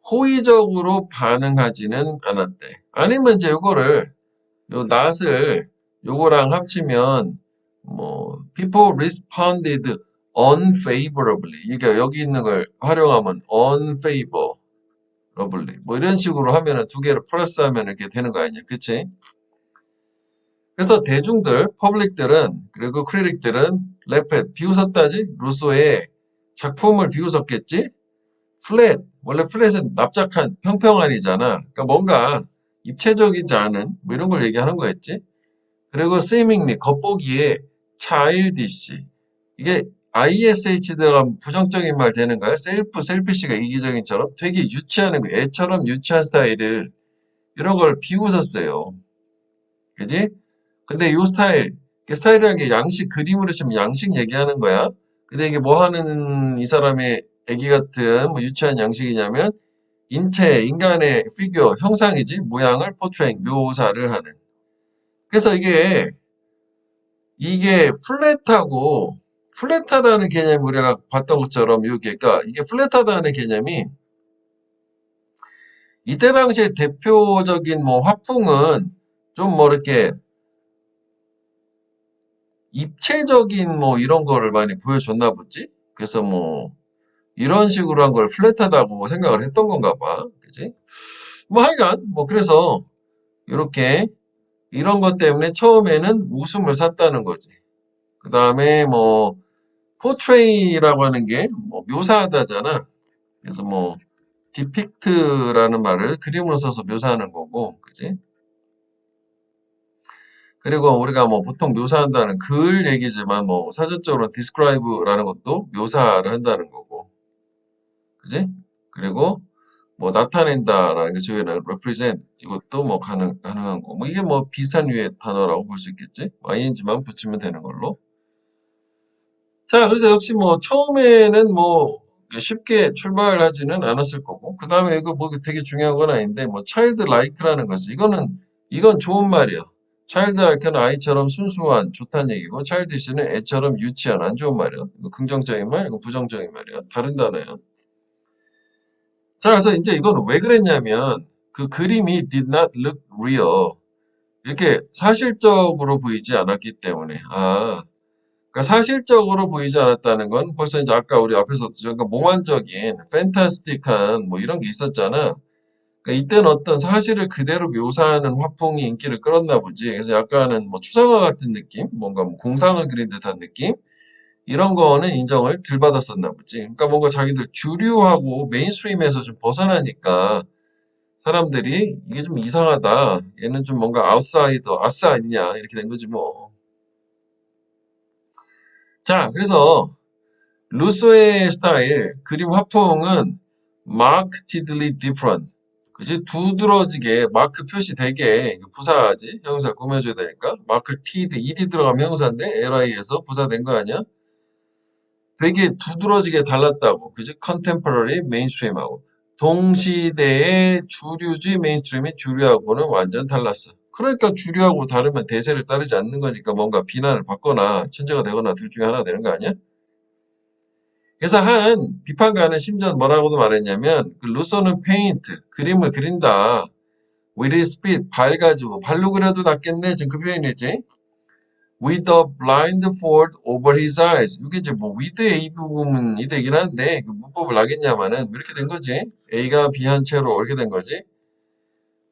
호의적으로 반응하지는 않았대. 아니면 이제 요거를, 요 not을 요거랑 합치면, 뭐, people responded unfavorably. 그러니까 여기 있는 걸 활용하면 unfavorably. 뭐 이런 식으로 하면은 두 개를 플러스하면 이렇게 되는 거 아니야. 그치? 그래서 대중들, 퍼블릭들은 그리고 크리틱들은 레펫, 비웃었다지? 루소의 작품을 비웃었겠지? 플랫, 원래 플랫은 납작한, 평평한이잖아. 그러니까 뭔가 입체적이지 않은 뭐 이런 걸 얘기하는 거였지. 그리고 seemingly, 겉보기에 childish. 이게 ISH 들어가면 부정적인 말 되는 거야. 셀피시가 이기적인처럼 되게 유치한 거, 애처럼 유치한 스타일을 이런 걸 비웃었어요. 그지? 근데 이 스타일, 스타일이라는 게 양식, 그림으로 치면 양식 얘기하는 거야. 근데 이게 뭐 하는 이 사람의 애기 같은 뭐 유치한 양식이냐면 인체, 인간의 피규어, 형상이지, 모양을 포트레잉, 묘사를 하는. 그래서 이게 플랫하다는 개념 우리가 봤던 것처럼 그러니까 이게 플랫하다는 개념이 이때 당시에 대표적인 뭐 화풍은 좀 뭐 이렇게 입체적인 뭐 이런 거를 많이 보여줬나 보지? 그래서 뭐 이런 식으로 한 걸 플랫하다고 생각을 했던 건가 봐. 그지? 뭐 하여간 뭐 그래서 이렇게 이런 것 때문에 처음에는 웃음을 샀다는 거지. 그 다음에 뭐 포트레이라고 하는 게 뭐 묘사하다잖아. 그래서 뭐 depict라는 말을 그림으로 써서 묘사하는 거고, 그지? 그리고 우리가 뭐 보통 묘사한다는 글 얘기지만 뭐 사전적으로 describe라는 것도 묘사를 한다는 거고, 그지? 그리고 뭐 나타낸다라는 게 저희는 represent 이것도 뭐 가능한 거. 뭐 이게 뭐 비슷한 류의 단어라고 볼 수 있겠지? ing만 붙이면 되는 걸로. 자, 그래서 역시 뭐 처음에는 뭐 쉽게 출발하지는 않았을 거고, 그 다음에 이거 뭐 되게 중요한 건 아닌데, 뭐 child like라는 것은 이건 좋은 말이야. childlike는 아이처럼 순수한, 좋다는 얘기고, childish는 애처럼 유치한, 안 좋은 말이야. 이거 긍정적인 말, 이거 부정적인 말이야. 다른 단어야. 자, 그래서 이제 이건 왜 그랬냐면, 그 그림이 did not look real. 이렇게 사실적으로 보이지 않았기 때문에. 그러니까 사실적으로 보이지 않았다는 건 벌써 이제 아까 우리 앞에서 그러니까 몽환적인, 판타스틱한 뭐 이런 게 있었잖아. 그러니까 이때는 어떤 사실을 그대로 묘사하는 화풍이 인기를 끌었나 보지. 그래서 약간은 뭐 추상화 같은 느낌, 뭔가 뭐 공상을 그린 듯한 느낌, 이런 거는 인정을 덜 받았었나 보지. 그러니까 뭔가 자기들 주류하고 메인스트림에서 좀 벗어나니까 사람들이 이게 좀 이상하다. 얘는 좀 뭔가 아웃사이더, 아싸 아니냐 이렇게 된 거지 뭐. 자, 그래서 루소의 스타일, 그림 화풍은 markedly different. 그지? 두드러지게 마크 표시 되게 부사지 형용사를 꾸며줘야 되니까 marked ed 들어가면 형용사인데 li에서 부사된 거 아니야? 되게 두드러지게 달랐다고. 그지? contemporary mainstream하고 동시대의 주류지 메인스트림이 주류하고는 완전 달랐어. 그러니까 주류하고 다르면 대세를 따르지 않는 거니까 뭔가 비난을 받거나 천재가 되거나 둘 중에 하나 되는 거 아니야? 그래서 한 비판가는 심지어 뭐라고도 말했냐면 그 루소는 페인트, 그림을 그린다. with his feet, 발 가지고 발로 그려도 낫겠네. 지금 그 표현이지. with a blindfold over his eyes. 이게 이제 뭐 with의 A 부분이 되긴 한데 그 문법을 나겠냐마는 이렇게 된 거지. A가 B한 채로 이렇게 된 거지.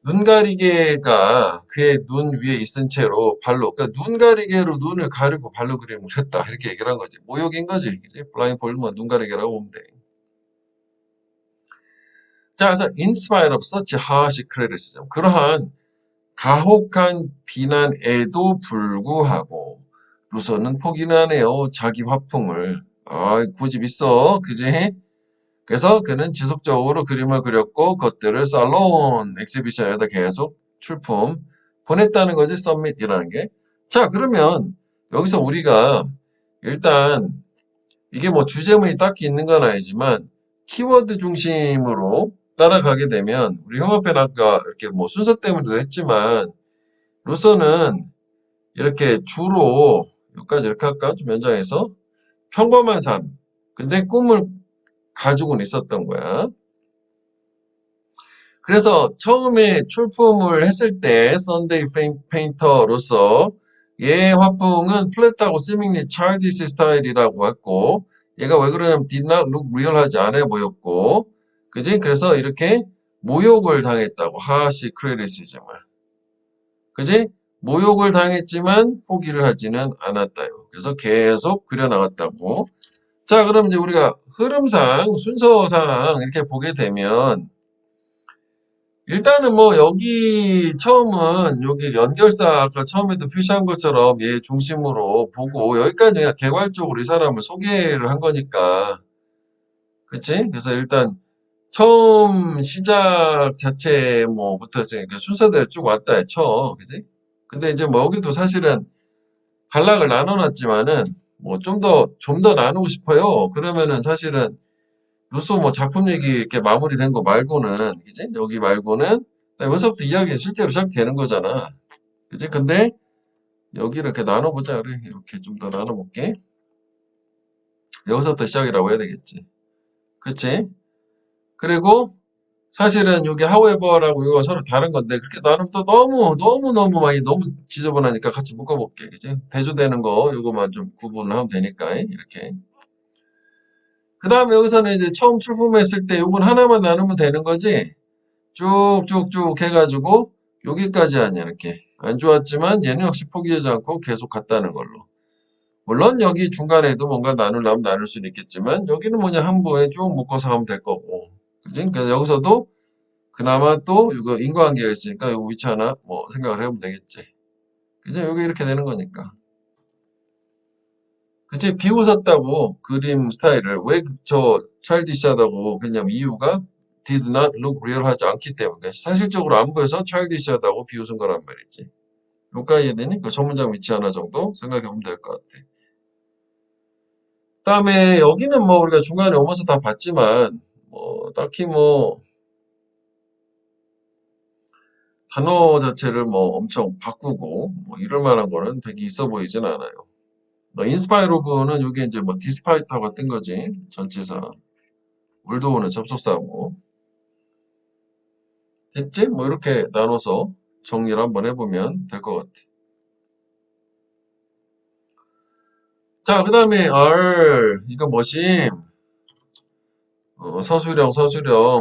눈 가리개가 그의 눈 위에 있은 채로 발로, 그러니까 눈 가리개로 눈을 가리고 발로 그림을 했다. 이렇게 얘기를 한 거지. 모욕인 거지. 그지? 블라인폴드만 눈 가리개라고 보면 돼. 자, 그래서 in spite of such harsh criticism. 그러한 가혹한 비난에도 불구하고 루소는 포기는 하네요. 자기 화풍을. 고집 있어. 그지? 그래서 그는 지속적으로 그림을 그렸고 그것들을 살론 엑시비션에다 계속 출품 보냈다는 거지. 서밋이라는 게. 자, 그러면 여기서 우리가 일단 이게 뭐 주제문이 딱히 있는 건 아니지만 키워드 중심으로 따라가게 되면 우리 형아펜 아까 이렇게 뭐 순서 때문에도 했지만 루소는 이렇게 주로 여기까지 이렇게 할까? 좀 연장해서 평범한 삶. 근데 꿈을 가지고는 있었던 거야. 그래서 처음에 출품을 했을 때 썬데이 페인터로서 얘의 화풍은 플랫하고 seemingly childish 스타일이라고 했고 얘가 왜 그러냐면 did not look real하지 않아 보였고 그지? 그래서 이렇게 모욕을 당했다고 하시 크리티시즘을 그지? 모욕을 당했지만 포기를 하지는 않았다요. 그래서 계속 그려나갔다고. 자, 그럼 이제 우리가 흐름상, 순서상 이렇게 보게 되면 일단은 뭐 여기 처음은 여기 연결사 아까 처음에도 표시한 것처럼 얘 중심으로 보고 여기까지 그냥 개괄적으로 이 사람을 소개를 한 거니까 그치? 그래서 일단 처음 시작 자체 뭐부터 그러니까 순서대로 쭉 왔다 쳐 그치? 근데 이제 뭐 여기도 사실은 단락을 나눠놨지만은 뭐 좀 더 나누고 싶어요. 그러면은 사실은 루소 뭐 작품 얘기 이렇게 마무리된 거 말고는, 그지? 여기 말고는 여기서부터 이야기 실제로 시작되는 거잖아. 그지? 근데 여기를 이렇게 나눠보자. 그래. 이렇게 좀 더 나눠볼게. 여기서부터 시작이라고 해야 되겠지. 그치? 그리고 사실은 여기 however라고 이거 서로 다른 건데 그렇게 나누면 또 너무 많이 너무 지저분하니까 같이 묶어볼게. 그지? 대조되는 거 요거만 좀 구분을 하면 되니까 이렇게. 그 다음에 여기서는 이제 처음 출품했을 때 요건 하나만 나누면 되는 거지. 쭉쭉쭉 해가지고 여기까지 아니야 이렇게 안 좋았지만 얘는 역시 포기하지 않고 계속 갔다는 걸로 물론 여기 중간에도 뭔가 나누려면 나눌 수는 있겠지만 여기는 뭐냐 한 번에 쭉 묶어서 하면 될 거고 그지? 그래서 여기서도 그나마 또 이거 인과관계가 있으니까 요 위치 하나 뭐 생각을 해보면 되겠지 그지? 여기 이렇게 되는 거니까 그치? 비웃었다고 그림 스타일을 왜 저 차일디시하다고 그냥 이유가 did not look real 하지 않기 때문에 사실적으로 안 보여서 childish하다고 비웃은 거란 말이지. 여기까지 이해되니? 그 전문장 위치 하나 정도 생각해 보면 될 것 같아. 그다음에 여기는 뭐 우리가 중간에 오면서 다 봤지만 뭐 딱히 뭐 단어 자체를 뭐 엄청 바꾸고 뭐 이럴 만한 거는 되게 있어 보이진 않아요. 인스파이러브는 이게 이제 뭐 디스파이트하고 뜬 거지. 전치사. 올도어는 접속사고. 됐지? 뭐 이렇게 나눠서 정리를 한번 해보면 될 것 같아. 자, 그 다음에 R 이거 뭐심? 서술형,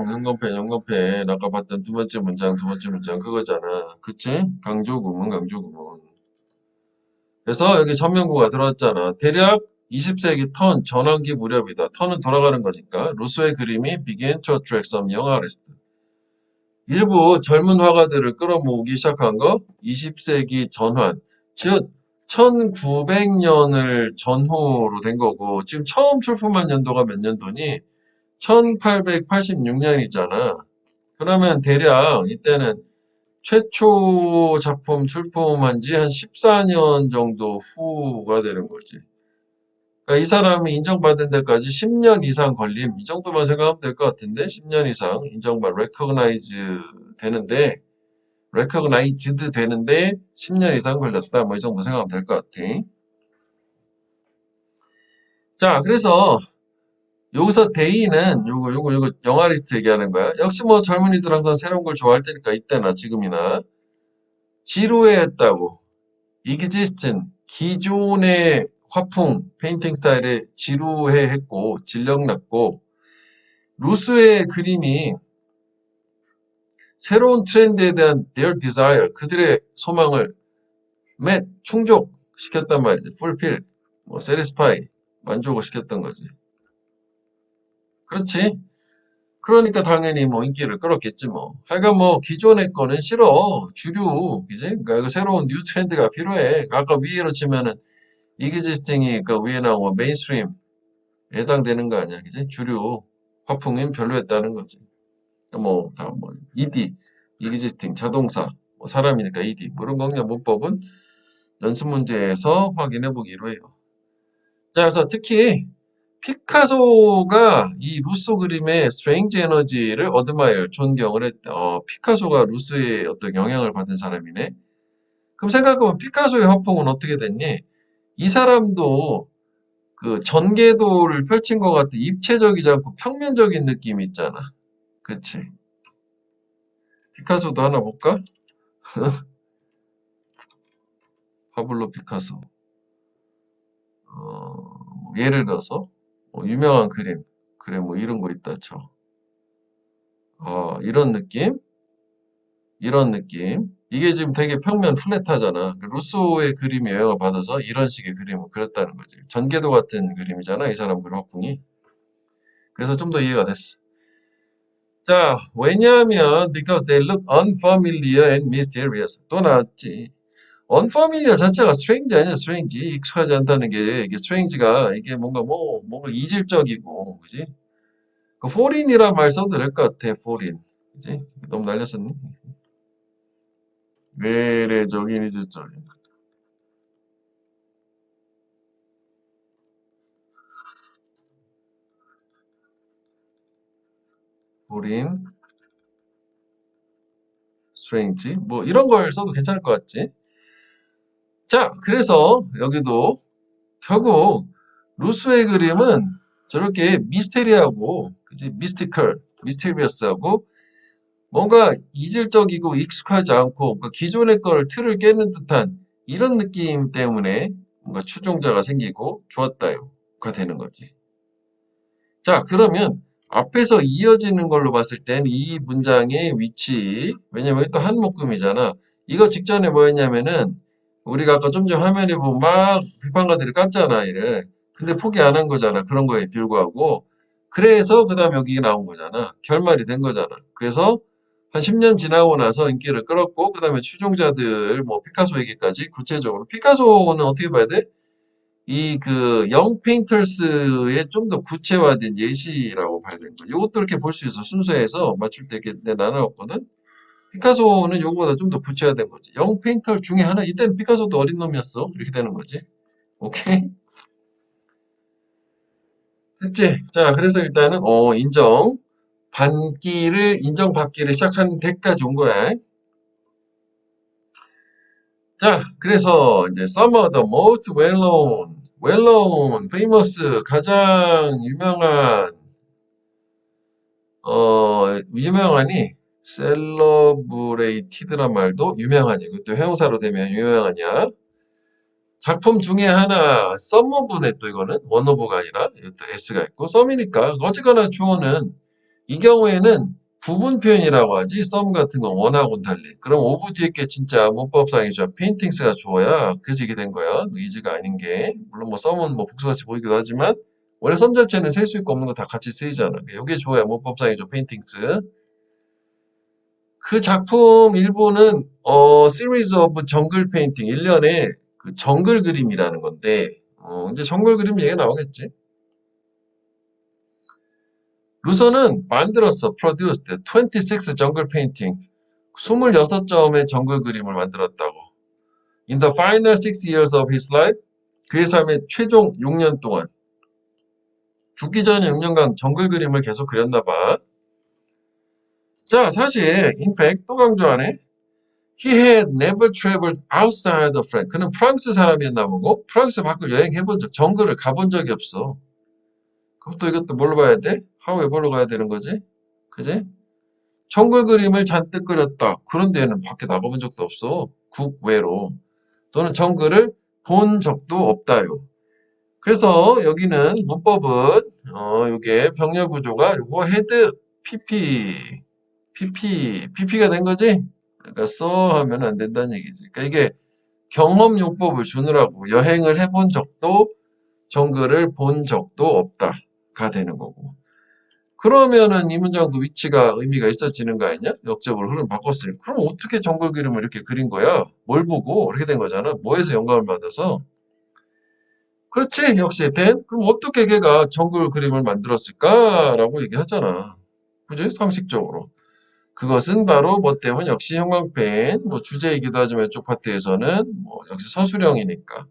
연건펜. 아까 봤던 두 번째 문장 그거잖아. 그치? 강조구문. 그래서 여기 전면구가 들어왔잖아. 대략 20세기 턴 전환기 무렵이다. 턴은 돌아가는 거니까. 루소의 그림이 began to attract some young artists. 일부 젊은 화가들을 끌어모으기 시작한 거 20세기 전환. 즉 1900년을 전후로 된 거고 지금 처음 출품한 연도가 몇 년도니? 1886년이잖아. 그러면 대략 이때는 최초 작품 출품한 지 한 14년 정도 후가 되는 거지. 그러니까 이 사람이 인정받은 데까지 10년 이상 걸림. 이 정도만 생각하면 될 것 같은데 10년 이상 인정받, recognized 되는데 10년 이상 걸렸다. 뭐 이 정도 생각하면 될 것 같아. 자, 그래서 여기서 데이는 요거 영아리스트 얘기하는 거야. 역시 뭐 젊은이들 항상 새로운 걸 좋아할 테니까 이때나 지금이나 지루해했다고. existing 기존의 화풍 페인팅 스타일에 지루해했고 질력났고 루스의 그림이 새로운 트렌드에 대한 their desire 그들의 소망을 met 충족시켰단 말이지. fulfill 뭐 satisfy 만족을 시켰던 거지. 그렇지? 그러니까 당연히 뭐 인기를 끌었겠지 뭐. 하여간 뭐 기존의 거는 싫어. 주류. 그지? 그러니까 이거 새로운 뉴 트렌드가 필요해. 아까 위로 치면은 이그지스팅이 그 위에 나온 거 메인스트림 해당되는 거 아니야. 그지? 주류. 화풍은 별로였다는 거지. 뭐, 다 뭐, ED, 이그지스팅, 자동사, 뭐 사람이니까 ED. 뭐 이런 거 그냥 문법은 연습 문제에서 확인해 보기로 해요. 자, 그래서 특히 피카소가 이 루소 그림의 스트레인지 에너지를 어드마일, 존경을 했다. 피카소가 루소의 어떤 영향을 받은 사람이네. 그럼 생각해보면 피카소의 화풍은 어떻게 됐니? 이 사람도 그 전개도를 펼친 것 같은 입체적이지 않고 평면적인 느낌이 있잖아. 그치? 피카소도 하나 볼까? 파블로 피카소. 예를 들어서 유명한 그림. 그래 뭐 이런 거 있다 쳐. 이런 느낌? 이런 느낌. 이게 지금 되게 평면 플랫하잖아. 루소의 그림이 영향을 받아서 이런 식의 그림을 그렸다는 거지. 전개도 같은 그림이잖아. 이 사람 그림 화풍이. 그래서 좀 더 이해가 됐어. 자, 왜냐하면 because they look unfamiliar and mysterious. 또 나왔지. unfamiliar 자체가 strange 아니야, strange. 익숙하지 않다는 게 이게 strange가 이게 뭔가 이질적이고, 그지? 그 foreign이란 말 써도 될 것 같아, foreign. 그지? 너무 날렸었니? 외래적인 이질적인. foreign, strange. 뭐 이런 걸 써도 괜찮을 것 같지? 자, 그래서 여기도 결국 루스의 그림은 저렇게 미스테리하고, 그지? 미스테리어스하고 뭔가 이질적이고 익숙하지 않고 그러니까 기존의 거를 틀을 깨는 듯한 이런 느낌 때문에 뭔가 추종자가 생기고 좋았다요가 되는 거지. 자, 그러면 앞에서 이어지는 걸로 봤을 땐 이 문장의 위치, 왜냐면 또 한 묶음이잖아. 이거 직전에 뭐였냐면은 우리가 아까 좀 전 화면에 보면 막 비판가들이 깠잖아, 이래. 근데 포기 안 한 거잖아. 그런 거에 불구하고. 그래서 그 다음에 여기 나온 거잖아. 결말이 된 거잖아. 그래서 한 10년 지나고 나서 인기를 끌었고, 그 다음에 추종자들, 뭐, 피카소 얘기까지 구체적으로. 피카소는 어떻게 봐야 돼? 이 그, 영 페인터스의 좀 더 구체화된 예시라고 봐야 되는 거야. 이것도 이렇게 볼 수 있어. 순서에서 맞출 때 이렇게 나눠놨거든? 피카소는 요거보다 좀 더 구체화된 거지. 영 페인터 중에 하나, 이때는 피카소도 어린 놈이었어. 이렇게 되는 거지. 오케이? 됐지? 자, 그래서 일단은, 인정받기를 시작하는 데까지 온 거야. 자, 그래서 이제 some of the most well-known, famous, 가장 유명한, 유명하니, celebrated란 말도 유명하니, 이것도 형용사로 되면 유명하냐. 작품 중에 하나, some of네 또 이거는, one of가 아니라, 이것도 s가 있고, some이니까, 어쨌거나 주어는, 이 경우에는 부분 표현이라고 하지, some 같은 건 원하고는 달리. 그럼 of 뒤에 게 진짜 문법상이죠. paintings가 주어야, 그래서 이게 된 거야. is가 아닌 게. 물론 뭐 some은 뭐 복수같이 보이기도 하지만, 원래 some 자체는 셀 수 있고 없는 거 다 같이 쓰이잖아. 이게 주어야 문법상이죠. paintings. 그 작품 일부는 series of jungle painting 1년에 그 정글 그림이라는 건데 이제 정글 그림 얘기가 나오겠지. 루소는 만들었어. produced 26 jungle painting 26점의 정글 그림을 만들었다고. In the final 6 years of his life 그의 삶의 최종 6년 동안 죽기 전에 6년간 정글 그림을 계속 그렸나 봐. 자, 사실 in fact 또 강조하네. He had never traveled outside of France. 그는 프랑스 사람이었나 보고 프랑스 밖을 여행해본 정글을 가본 적이 없어. 그럼 또 이것도 뭘로 봐야 돼? 하우에 뭘로 가야 되는 거지? 그지? 정글 그림을 잔뜩 그렸다. 그런데 얘는 밖에 나가본 적도 없어. 국외로. 또는 정글을 본 적도 없다요. 그래서 여기는 문법은 요게 병렬 구조가 요거 헤드 PP가 된 거지? 그러니까 하면 안 된다는 얘기지. 그러니까 이게 경험용법을 주느라고 여행을 해본 적도 정글을 본 적도 없다가 되는 거고. 그러면은 이 문장도 위치가 의미가 있어지는 거 아니냐? 역적으로 흐름 바꿨으니. 그럼 어떻게 정글 그림을 이렇게 그린 거야? 뭘 보고 이렇게 된 거잖아. 뭐에서 영감을 받아서? 그렇지. 역시 그럼 어떻게 걔가 정글 그림을 만들었을까라고 얘기하잖아. 그지? 상식적으로. 그것은 바로 뭐 때문 역시 형광펜 뭐 주제이기도 하지만 이쪽 파트에서는 뭐 역시 서술형이니까.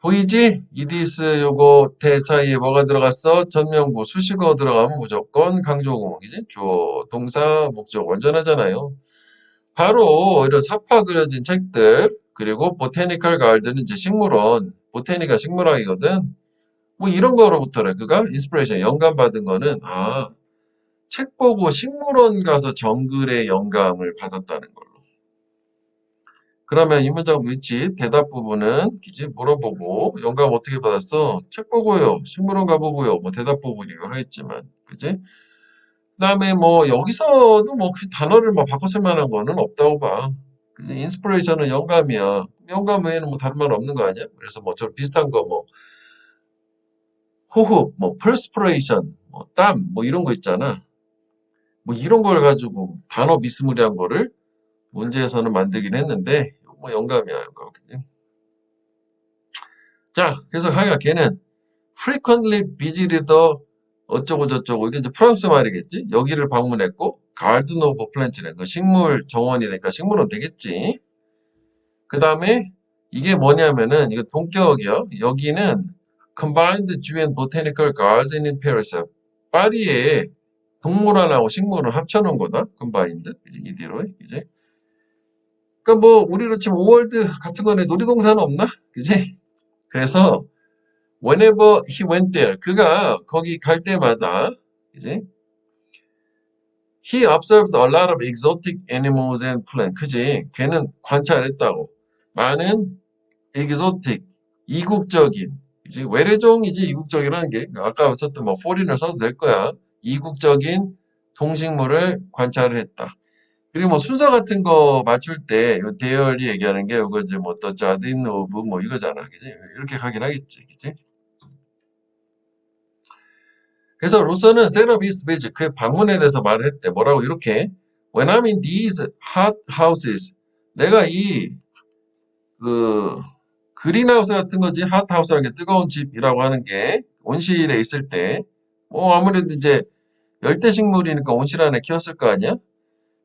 보이지? 이디스 요거 대 사이에 뭐가 들어갔어? 전명구 수식어 들어가면 무조건 강조구문이지. 주어, 동사, 목적 완전하잖아요. 바로 이런 사파 그려진 책들 그리고 보테니컬 가을드는 이제 식물원 보테니가 식물학이거든. 뭐 이런 거로부터래. 그가 인스피레이션 영감 받은 거는 책 보고 식물원 가서 정글의 영감을 받았다는 걸로. 그러면 이 문장 위치 대답 부분은 기지 물어보고 영감 어떻게 받았어? 책 보고요. 식물원 가보고요. 뭐 대답 부분이고 하겠지만 그지? 그다음에 뭐 여기서도 뭐 그 단어를 뭐 바꿔 쓸 만한 거는 없다고 봐. 인스피레이션은 영감이야. 영감 외에는 뭐 다른 말 없는 거 아니야? 그래서 뭐 저 비슷한 거 뭐 호흡, 뭐 perspiration, 뭐 땀, 뭐 이런 거 있잖아. 뭐 이런 걸 가지고 단어 비스무리한 거를 문제에서는 만들긴 했는데 뭐 영감이야, 영감. 그지? 자, 그래서 하여가 걔는 frequently visited the 어쩌고 저쩌고 이게 이제 프랑스 말이겠지? 여기를 방문했고 garden of plants라는 거 식물 정원이니까 식물원 되겠지. 그 다음에 이게 뭐냐면은 이거 동격이요. 여기는 combined Zoo and Botanical Garden in Paris. 파리에 동물원하고 식물을 합쳐놓은 거다. combined. 이 뒤로 이제. 그러니까 뭐 우리로 치면 오월드 같은 거네 놀이동산은 없나? 그지? 그래서 whenever he went there 그가 거기 갈 때마다 그지? He observed a lot of exotic animals and plants. 그지? 걔는 관찰했다고. 많은 exotic 이국적인 이제 외래종이지 이국적이라는 게 아까 썼던 뭐 foreigner 써도 될 거야. 이국적인 동식물을 관찰을 했다. 그리고 뭐 순서 같은 거 맞출 때 대열이 얘기하는 게 이거 이제 뭐 또 자딘 오브 뭐 이거잖아. 그지? 이렇게 가긴 하겠지. 그지? 그래서 루소는 세라비스 베이지 그 방문에 대해서 말을 했대. 뭐라고 이렇게 When I'm in these hot houses 내가 그 그린하우스 같은 거지 핫하우스라는 게 뜨거운 집이라고 하는 게 온실에 있을 때 뭐 아무래도 이제 열대식물이니까 온실 안에 키웠을 거 아니야?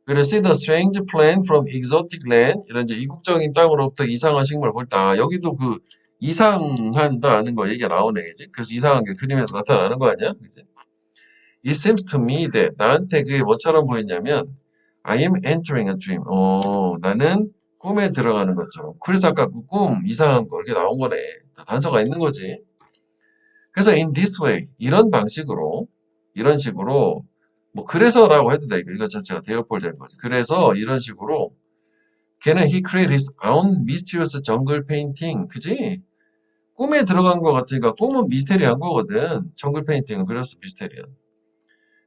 그래서 see the strange plant from exotic land 이런 이제 이국적인 땅으로부터 이상한 식물을 볼 때 여기도 그 이상한다는 거 얘기가 나오네 그지? 그래서 이상한 게 그림에서 나타나는 거 아니야? 그지? It seems to me that 나한테 그게 뭐처럼 보였냐면 I am entering a dream. 나는 꿈에 들어가는 것처럼. 그래서 아까 그 꿈 이상한 거 이렇게 나온 거네. 단서가 있는 거지. 그래서 in this way 이런 방식으로 이런 식으로 뭐 그래서라고 해도 돼. 이거 자체가 대역볼 되는 거지. 그래서 이런 식으로 걔는 he created his own mysterious jungle painting. 그지? 꿈에 들어간 것 같으니까 꿈은 미스테리한 거거든. 정글 페인팅은 그래서 미스테리한.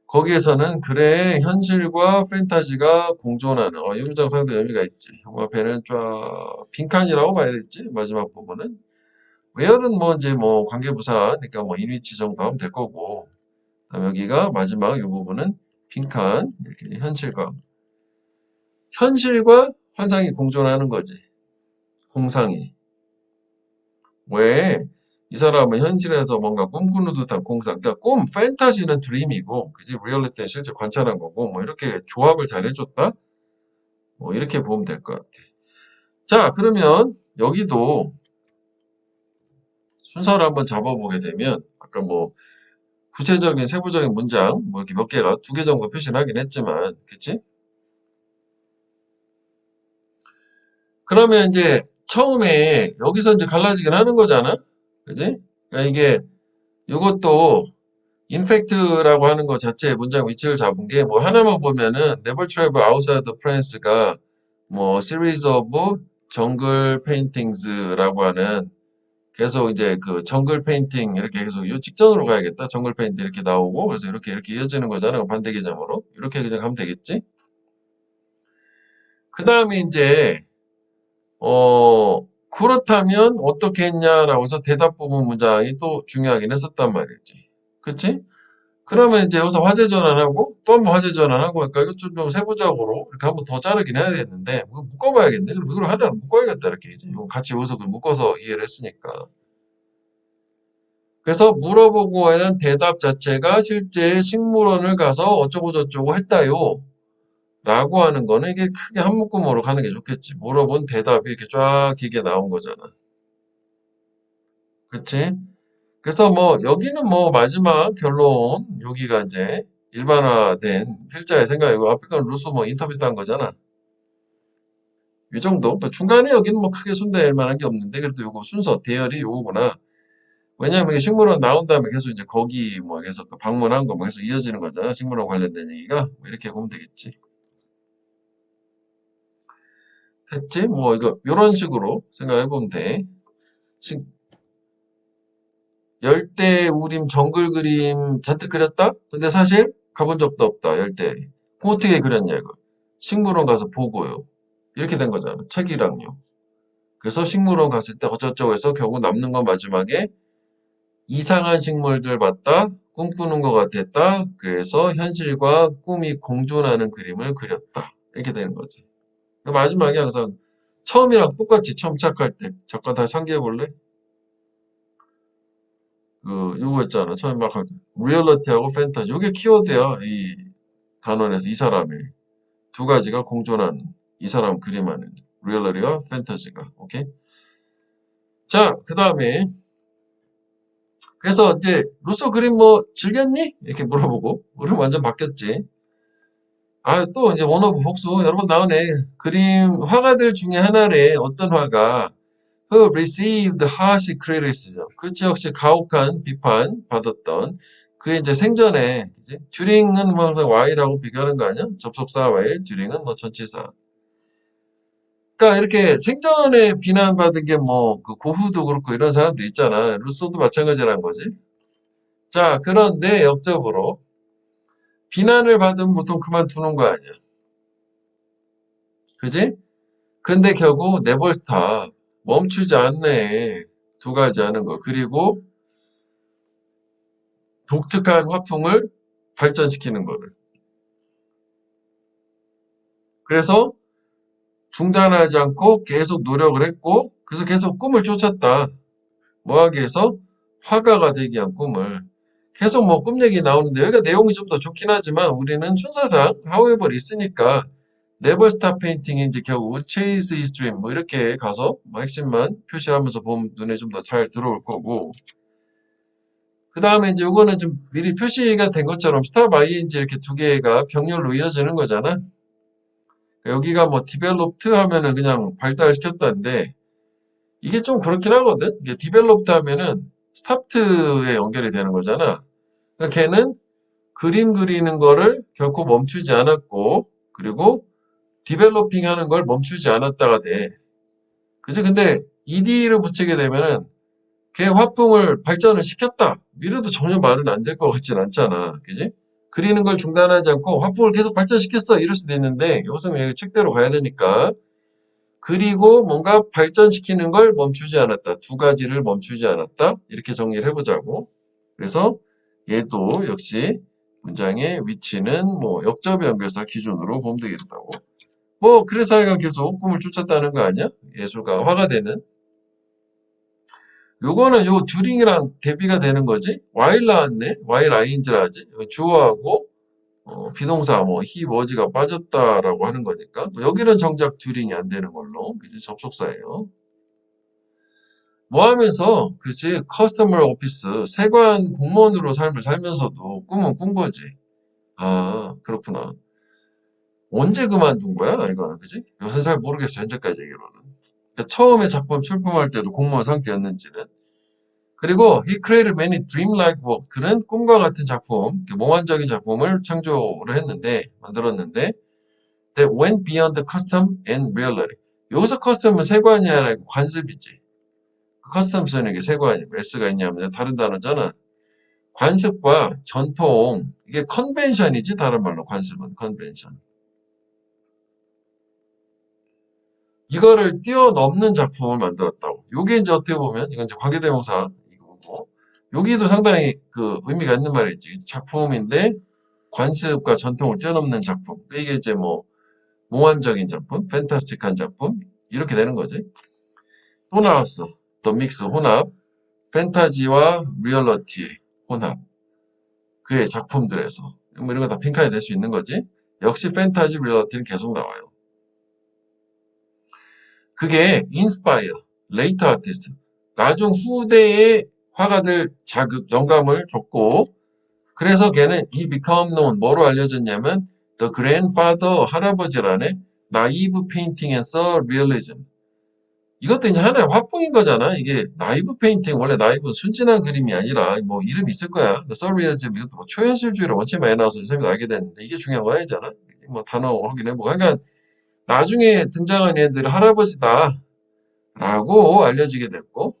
거기에서는 그래 현실과 판타지가 공존하는 유무장 상대 의미가 있지. 형광펜은 쫙 빈칸이라고 봐야겠지. 마지막 부분은 웨어는 뭐 이제 뭐 관계부사 그러니까 뭐 인위치 정도 하면 될 거고. 그다음 여기가 마지막 이 부분은 빈칸 이렇게 현실과 환상이 공존하는 거지. 공상이. 왜? 이 사람은 현실에서 뭔가 꿈꾸는 듯한 공상, 그러니까 판타지는 드림이고, 그지? 리얼리티는 실제 관찰한 거고, 뭐 이렇게 조합을 잘 해줬다? 뭐 이렇게 보면 될 것 같아. 자, 그러면 여기도 순서를 한번 잡아보게 되면, 아까 뭐 구체적인 세부적인 문장, 뭐 이렇게 몇 개가 2개 정도 표시를 하긴 했지만, 그치? 그러면 이제 처음에 여기서 이제 갈라지긴 하는 거잖아? 그지? 그러니까 이게 이것도 인팩트라고 하는 것 자체의 문장 위치를 잡은 게 뭐 하나만 보면은 Never Travel Outside France가 뭐 Series of Jungle Paintings라고 하는 계속 이제 그 정글 페인팅 이렇게 계속 요 직전으로 가야겠다. 정글 페인팅 이렇게 나오고 그래서 이렇게 이어지는 거잖아. 반대 개념으로. 이렇게 그냥 가면 되겠지. 그 다음에 이제 그렇다면 어떻게 했냐라고 해서 대답 부분 문장이 또 중요하긴 했었단 말이지. 그치? 그러면 이제 여기서 화제 전환하고 또 한 번 화제 전환하고 그러니까 이것 좀 세부적으로 이렇게 한번 더 자르긴 해야겠는데 묶어봐야겠네. 그럼 이걸 하나를 묶어야겠다 이렇게 이제 이거 같이 여기서 묶어서 이해를 했으니까. 그래서 물어보고에 대한 대답 자체가 실제 식물원을 가서 어쩌고 저쩌고 했다요. 라고 하는 거는 이게 크게 한 묶음으로 가는 게 좋겠지. 물어본 대답이 이렇게 쫙 길게 나온 거잖아. 그치? 그래서 뭐 여기는 뭐 마지막 결론 여기가 이제 일반화된 필자의 생각이고 앞에 건 루소 뭐 인터뷰 딴 거잖아. 이 정도. 뭐 중간에 여기는 뭐 크게 손댈 만한 게 없는데 그래도 요거 순서 대열이 요거구나. 왜냐면 이게 식물원 나온 다음에 계속 이제 거기 뭐 계속 그 방문한 거 뭐 계속 이어지는 거잖아. 식물원 관련된 얘기가 뭐 이렇게 보면 되겠지. 됐지? 뭐 이거 요런 식으로 생각해 보면 돼. 열대 우림 정글 그림 잔뜩 그렸다? 근데 사실 가본 적도 없다. 열대. 그럼 어떻게 그렸냐 이거. 식물원 가서 보고요. 이렇게 된 거잖아. 책이랑요. 그래서 식물원 갔을 때 어쩌고저쩌고 해서 결국 남는 건 마지막에 이상한 식물들 봤다. 꿈꾸는 것 같았다. 그래서 현실과 꿈이 공존하는 그림을 그렸다. 이렇게 되는 거지. 마지막에 항상 처음이랑 똑같이 처음 시작할 때 잠깐 다시 상기해 볼래? 이거 있잖아. 처음에 막 리얼리티하고 판타지. 이게 키워드야. 이 단원에서 이 사람의 두 가지가 공존하는 이 사람 그림하는 리얼리티와 판타지가. 오케이? 자, 그 다음에 그래서 이제 루소 그림 뭐 즐겼니? 이렇게 물어보고 그럼 완전 바뀌었지. 또 이제 원 오브 복수 여러 번 나오네. 그림 화가들 중에 하나래. 어떤 화가 who received harsh criticism. 그치 역시 가혹한 비판 받았던 그게 이제 생전에 그치? 튜링은 뭐 항상 Y라고 비교하는 거 아니야? 접속사 Y, 튜링은 뭐 전치사. 그러니까 이렇게 생전에 비난받은 게 뭐 그 고흐도 그렇고 이런 사람도 있잖아. 루소도 마찬가지라는 거지. 자, 그런데 역적으로 비난을 받으면 보통 그만두는 거 아니야. 그지? 근데 결국 네벌 스탑 멈추지 않네. 두 가지 하는 거. 그리고 독특한 화풍을 발전시키는 거를. 그래서 중단하지 않고 계속 노력을 했고, 그래서 계속 꿈을 쫓았다. 뭐 하기 위해서? 화가가 되기 위한 꿈을. 계속 뭐 꿈 얘기 나오는데, 여기가 내용이 좀 더 좋긴 하지만, 우리는 순서상, however 있으니까, never stop painting이 이제 결국 chase his dream, 뭐 이렇게 가서, 뭐 핵심만 표시하면서 보면 눈에 좀 더 잘 들어올 거고, 그 다음에 이제 이거는 좀 미리 표시가 된 것처럼 stop ing 이렇게 두 개가 병렬로 이어지는 거잖아. 여기가 뭐 developed 하면은 그냥 발달시켰다는데 이게 좀 그렇긴 하거든. 이게 developed 하면은 start에 연결이 되는 거잖아. 그러니까 걔는 그림 그리는 거를 결코 멈추지 않았고 그리고 디벨로핑 하는 걸 멈추지 않았다가 돼. 그지? 근데 ed를 붙이게 되면은 걔 화풍을 발전을 시켰다. 이래도 전혀 말은 안 될 것 같진 않잖아. 그지? 그리는 걸 중단하지 않고 화풍을 계속 발전시켰어. 이럴 수도 있는데 여기서는 책대로 가야 되니까 그리고 뭔가 발전시키는 걸 멈추지 않았다. 두 가지를 멈추지 않았다. 이렇게 정리를 해보자고. 그래서 얘도 역시 문장의 위치는 뭐 역접의 연결사 기준으로 보면 되겠다고. 뭐 그래서 하여간 계속 꿈을 쫓았다는 거 아니야? 예술가 화가 되는. 요거는 요 듀링이랑 대비가 되는 거지. while 나왔네. while ing라 하지. 주어하고 비동사 뭐 he was가 빠졌다라고 하는 거니까 여기는 정작 듀링이 안 되는 걸로 그치? 접속사예요. 뭐 하면서 그치 커스터머 오피스 세관 공무원으로 삶을 살면서도 꿈은 꾼 거지. 아 그렇구나. 언제 그만둔 거야 이거는 그지? 요새 잘 모르겠어 현재까지 얘기로는. 그러니까 처음에 작품 출품할 때도 공무원 상태였는지는. 그리고 he created many dreamlike work. 그는 꿈과 같은 작품, 몽환적인 작품을 창조를 했는데 만들었는데 that went beyond the custom and reality. 여기서 custom은 세관이 아니라 관습이지. 커스텀 쓰는 게 세관이고 S가 있냐면 다른 단어잖아. 관습과 전통 이게 컨벤션이지 다른 말로 관습은 컨벤션. 이거를 뛰어넘는 작품을 만들었다고. 요게 이제 어떻게 보면 이건 이제 관계대명사 이거고 여기도 상당히 그 의미가 있는 말이지. 작품인데 관습과 전통을 뛰어넘는 작품. 이게 이제 뭐 몽환적인 작품, 팬타스틱한 작품 이렇게 되는 거지. 또 나왔어. 더 믹스 혼합, 팬타지와 리얼리티의 혼합. 그의 작품들에서 뭐 이런 거 다 핑크가 될 수 있는 거지. 역시 팬타지 리얼리티는 계속 나와요. 그게 인스파이어, 레이터 아티스트, 나중 후대의 화가들 자극, 영감을 줬고 그래서 걔는 he become known, 뭐로 알려졌냐면 the grandfather, 할아버지라네 나이브 페인팅 and surrealism. 이것도 이제 하나의 화풍인 거잖아. 이게 나이브 페인팅, 원래 나이브는 순진한 그림이 아니라 뭐 이름이 있을 거야. surrealism, 이것도 뭐 초현실주의를 원체 많이 나와서 선생님도 알게 됐는데 이게 중요한 건 아니잖아. 뭐 단어 확인해보고. 그러니까 나중에 등장한 애들 할아버지다. 라고 알려지게 됐고.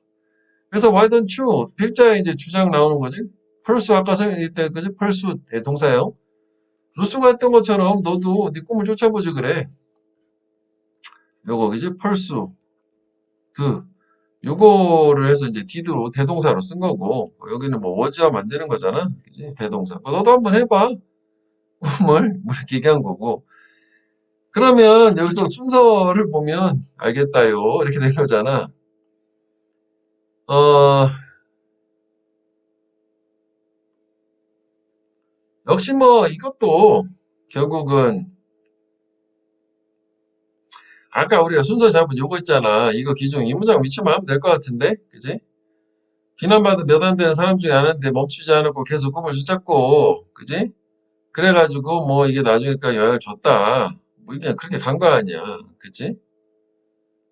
그래서 why don't you? 필자에 이제 주장 나오는 거지. 펄수 아까 설명했을 때 그지? 펄수의 동사요. 루스가 했던 것처럼 너도 네 꿈을 쫓아보지 그래. 요거 그지? 펄수 드 요거를 해서 이제 did로 대동사로 쓴 거고 여기는 뭐 was와 만드는 거잖아. 그지? 대동사. 너도 한번 해봐. 꿈을 뭐 이렇게 얘기한 거고. 그러면 여기서 순서를 보면 알겠다요. 이렇게 된 거잖아. 어, 역시 뭐 이것도 결국은 아까 우리가 순서 잡은 요거 있잖아. 이거 기준 이 문장 위치만 하면 될 것 같은데, 그지? 비난받은 몇 안 되는 사람 중에 하나인데 멈추지 않고 계속 꿈을 붙잡고, 그지? 그래가지고 뭐 이게 나중에까지 영향을 줬다. 뭐 이게 그렇게 간 거 아니야, 그지?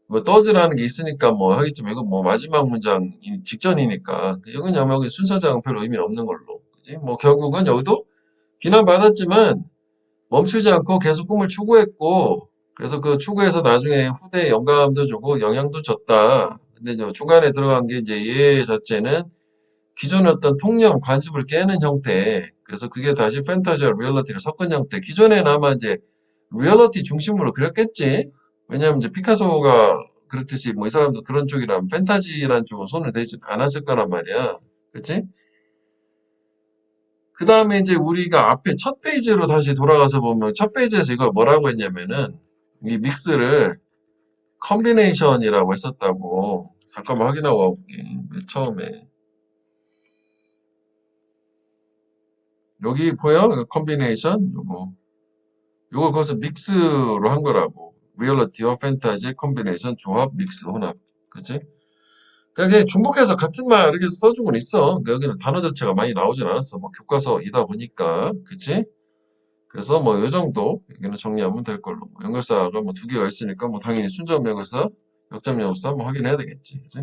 뭐 떠즈라는 게 있으니까 뭐 하겠지만 이건 뭐 마지막 문장 직전이니까 이건 여기 순서장은 별로 의미는 없는 걸로, 그지? 뭐 결국은 여기도 비난받았지만 멈추지 않고 계속 꿈을 추구했고, 그래서 그 추구해서 나중에 후대에 영감도 주고 영향도 줬다. 근데 이제 중간에 들어간 게 이제 얘 자체는 기존의 어떤 통념, 관습을 깨는 형태. 그래서 그게 다시 판타지와 리얼리티를 섞은 형태. 기존에는 아마 이제 리얼리티 중심으로 그렸겠지. 왜냐하면 이제 피카소가 그렇듯이 뭐 이 사람도 그런 쪽이라면 판타지라는 쪽은 손을 대지 않았을 거란 말이야. 그렇지? 그 다음에 이제 우리가 앞에 첫 페이지로 다시 돌아가서 보면 첫 페이지에서 이걸 뭐라고 했냐면은 이 믹스를 컨비네이션이라고 했었다고. 잠깐만 확인하고 와볼게. 맨 처음에 여기 보여? 컨비네이션 요거 거기서 믹스로 한 거라고. 리얼리티와 판타지의 컨비네이션 조합 믹스 혼합. 그치? 그러니까 그게 중복해서 같은 말 이렇게 써주고는 있어. 그러니까 여기는 단어 자체가 많이 나오진 않았어. 뭐 교과서이다 보니까. 그치? 그래서 뭐 요 정도 여기는 정리하면 될 걸로. 뭐 연결사가 뭐 두 개가 있으니까 뭐 당연히 순점 연결사, 역점 연결사 뭐 확인해야 되겠지. 그지?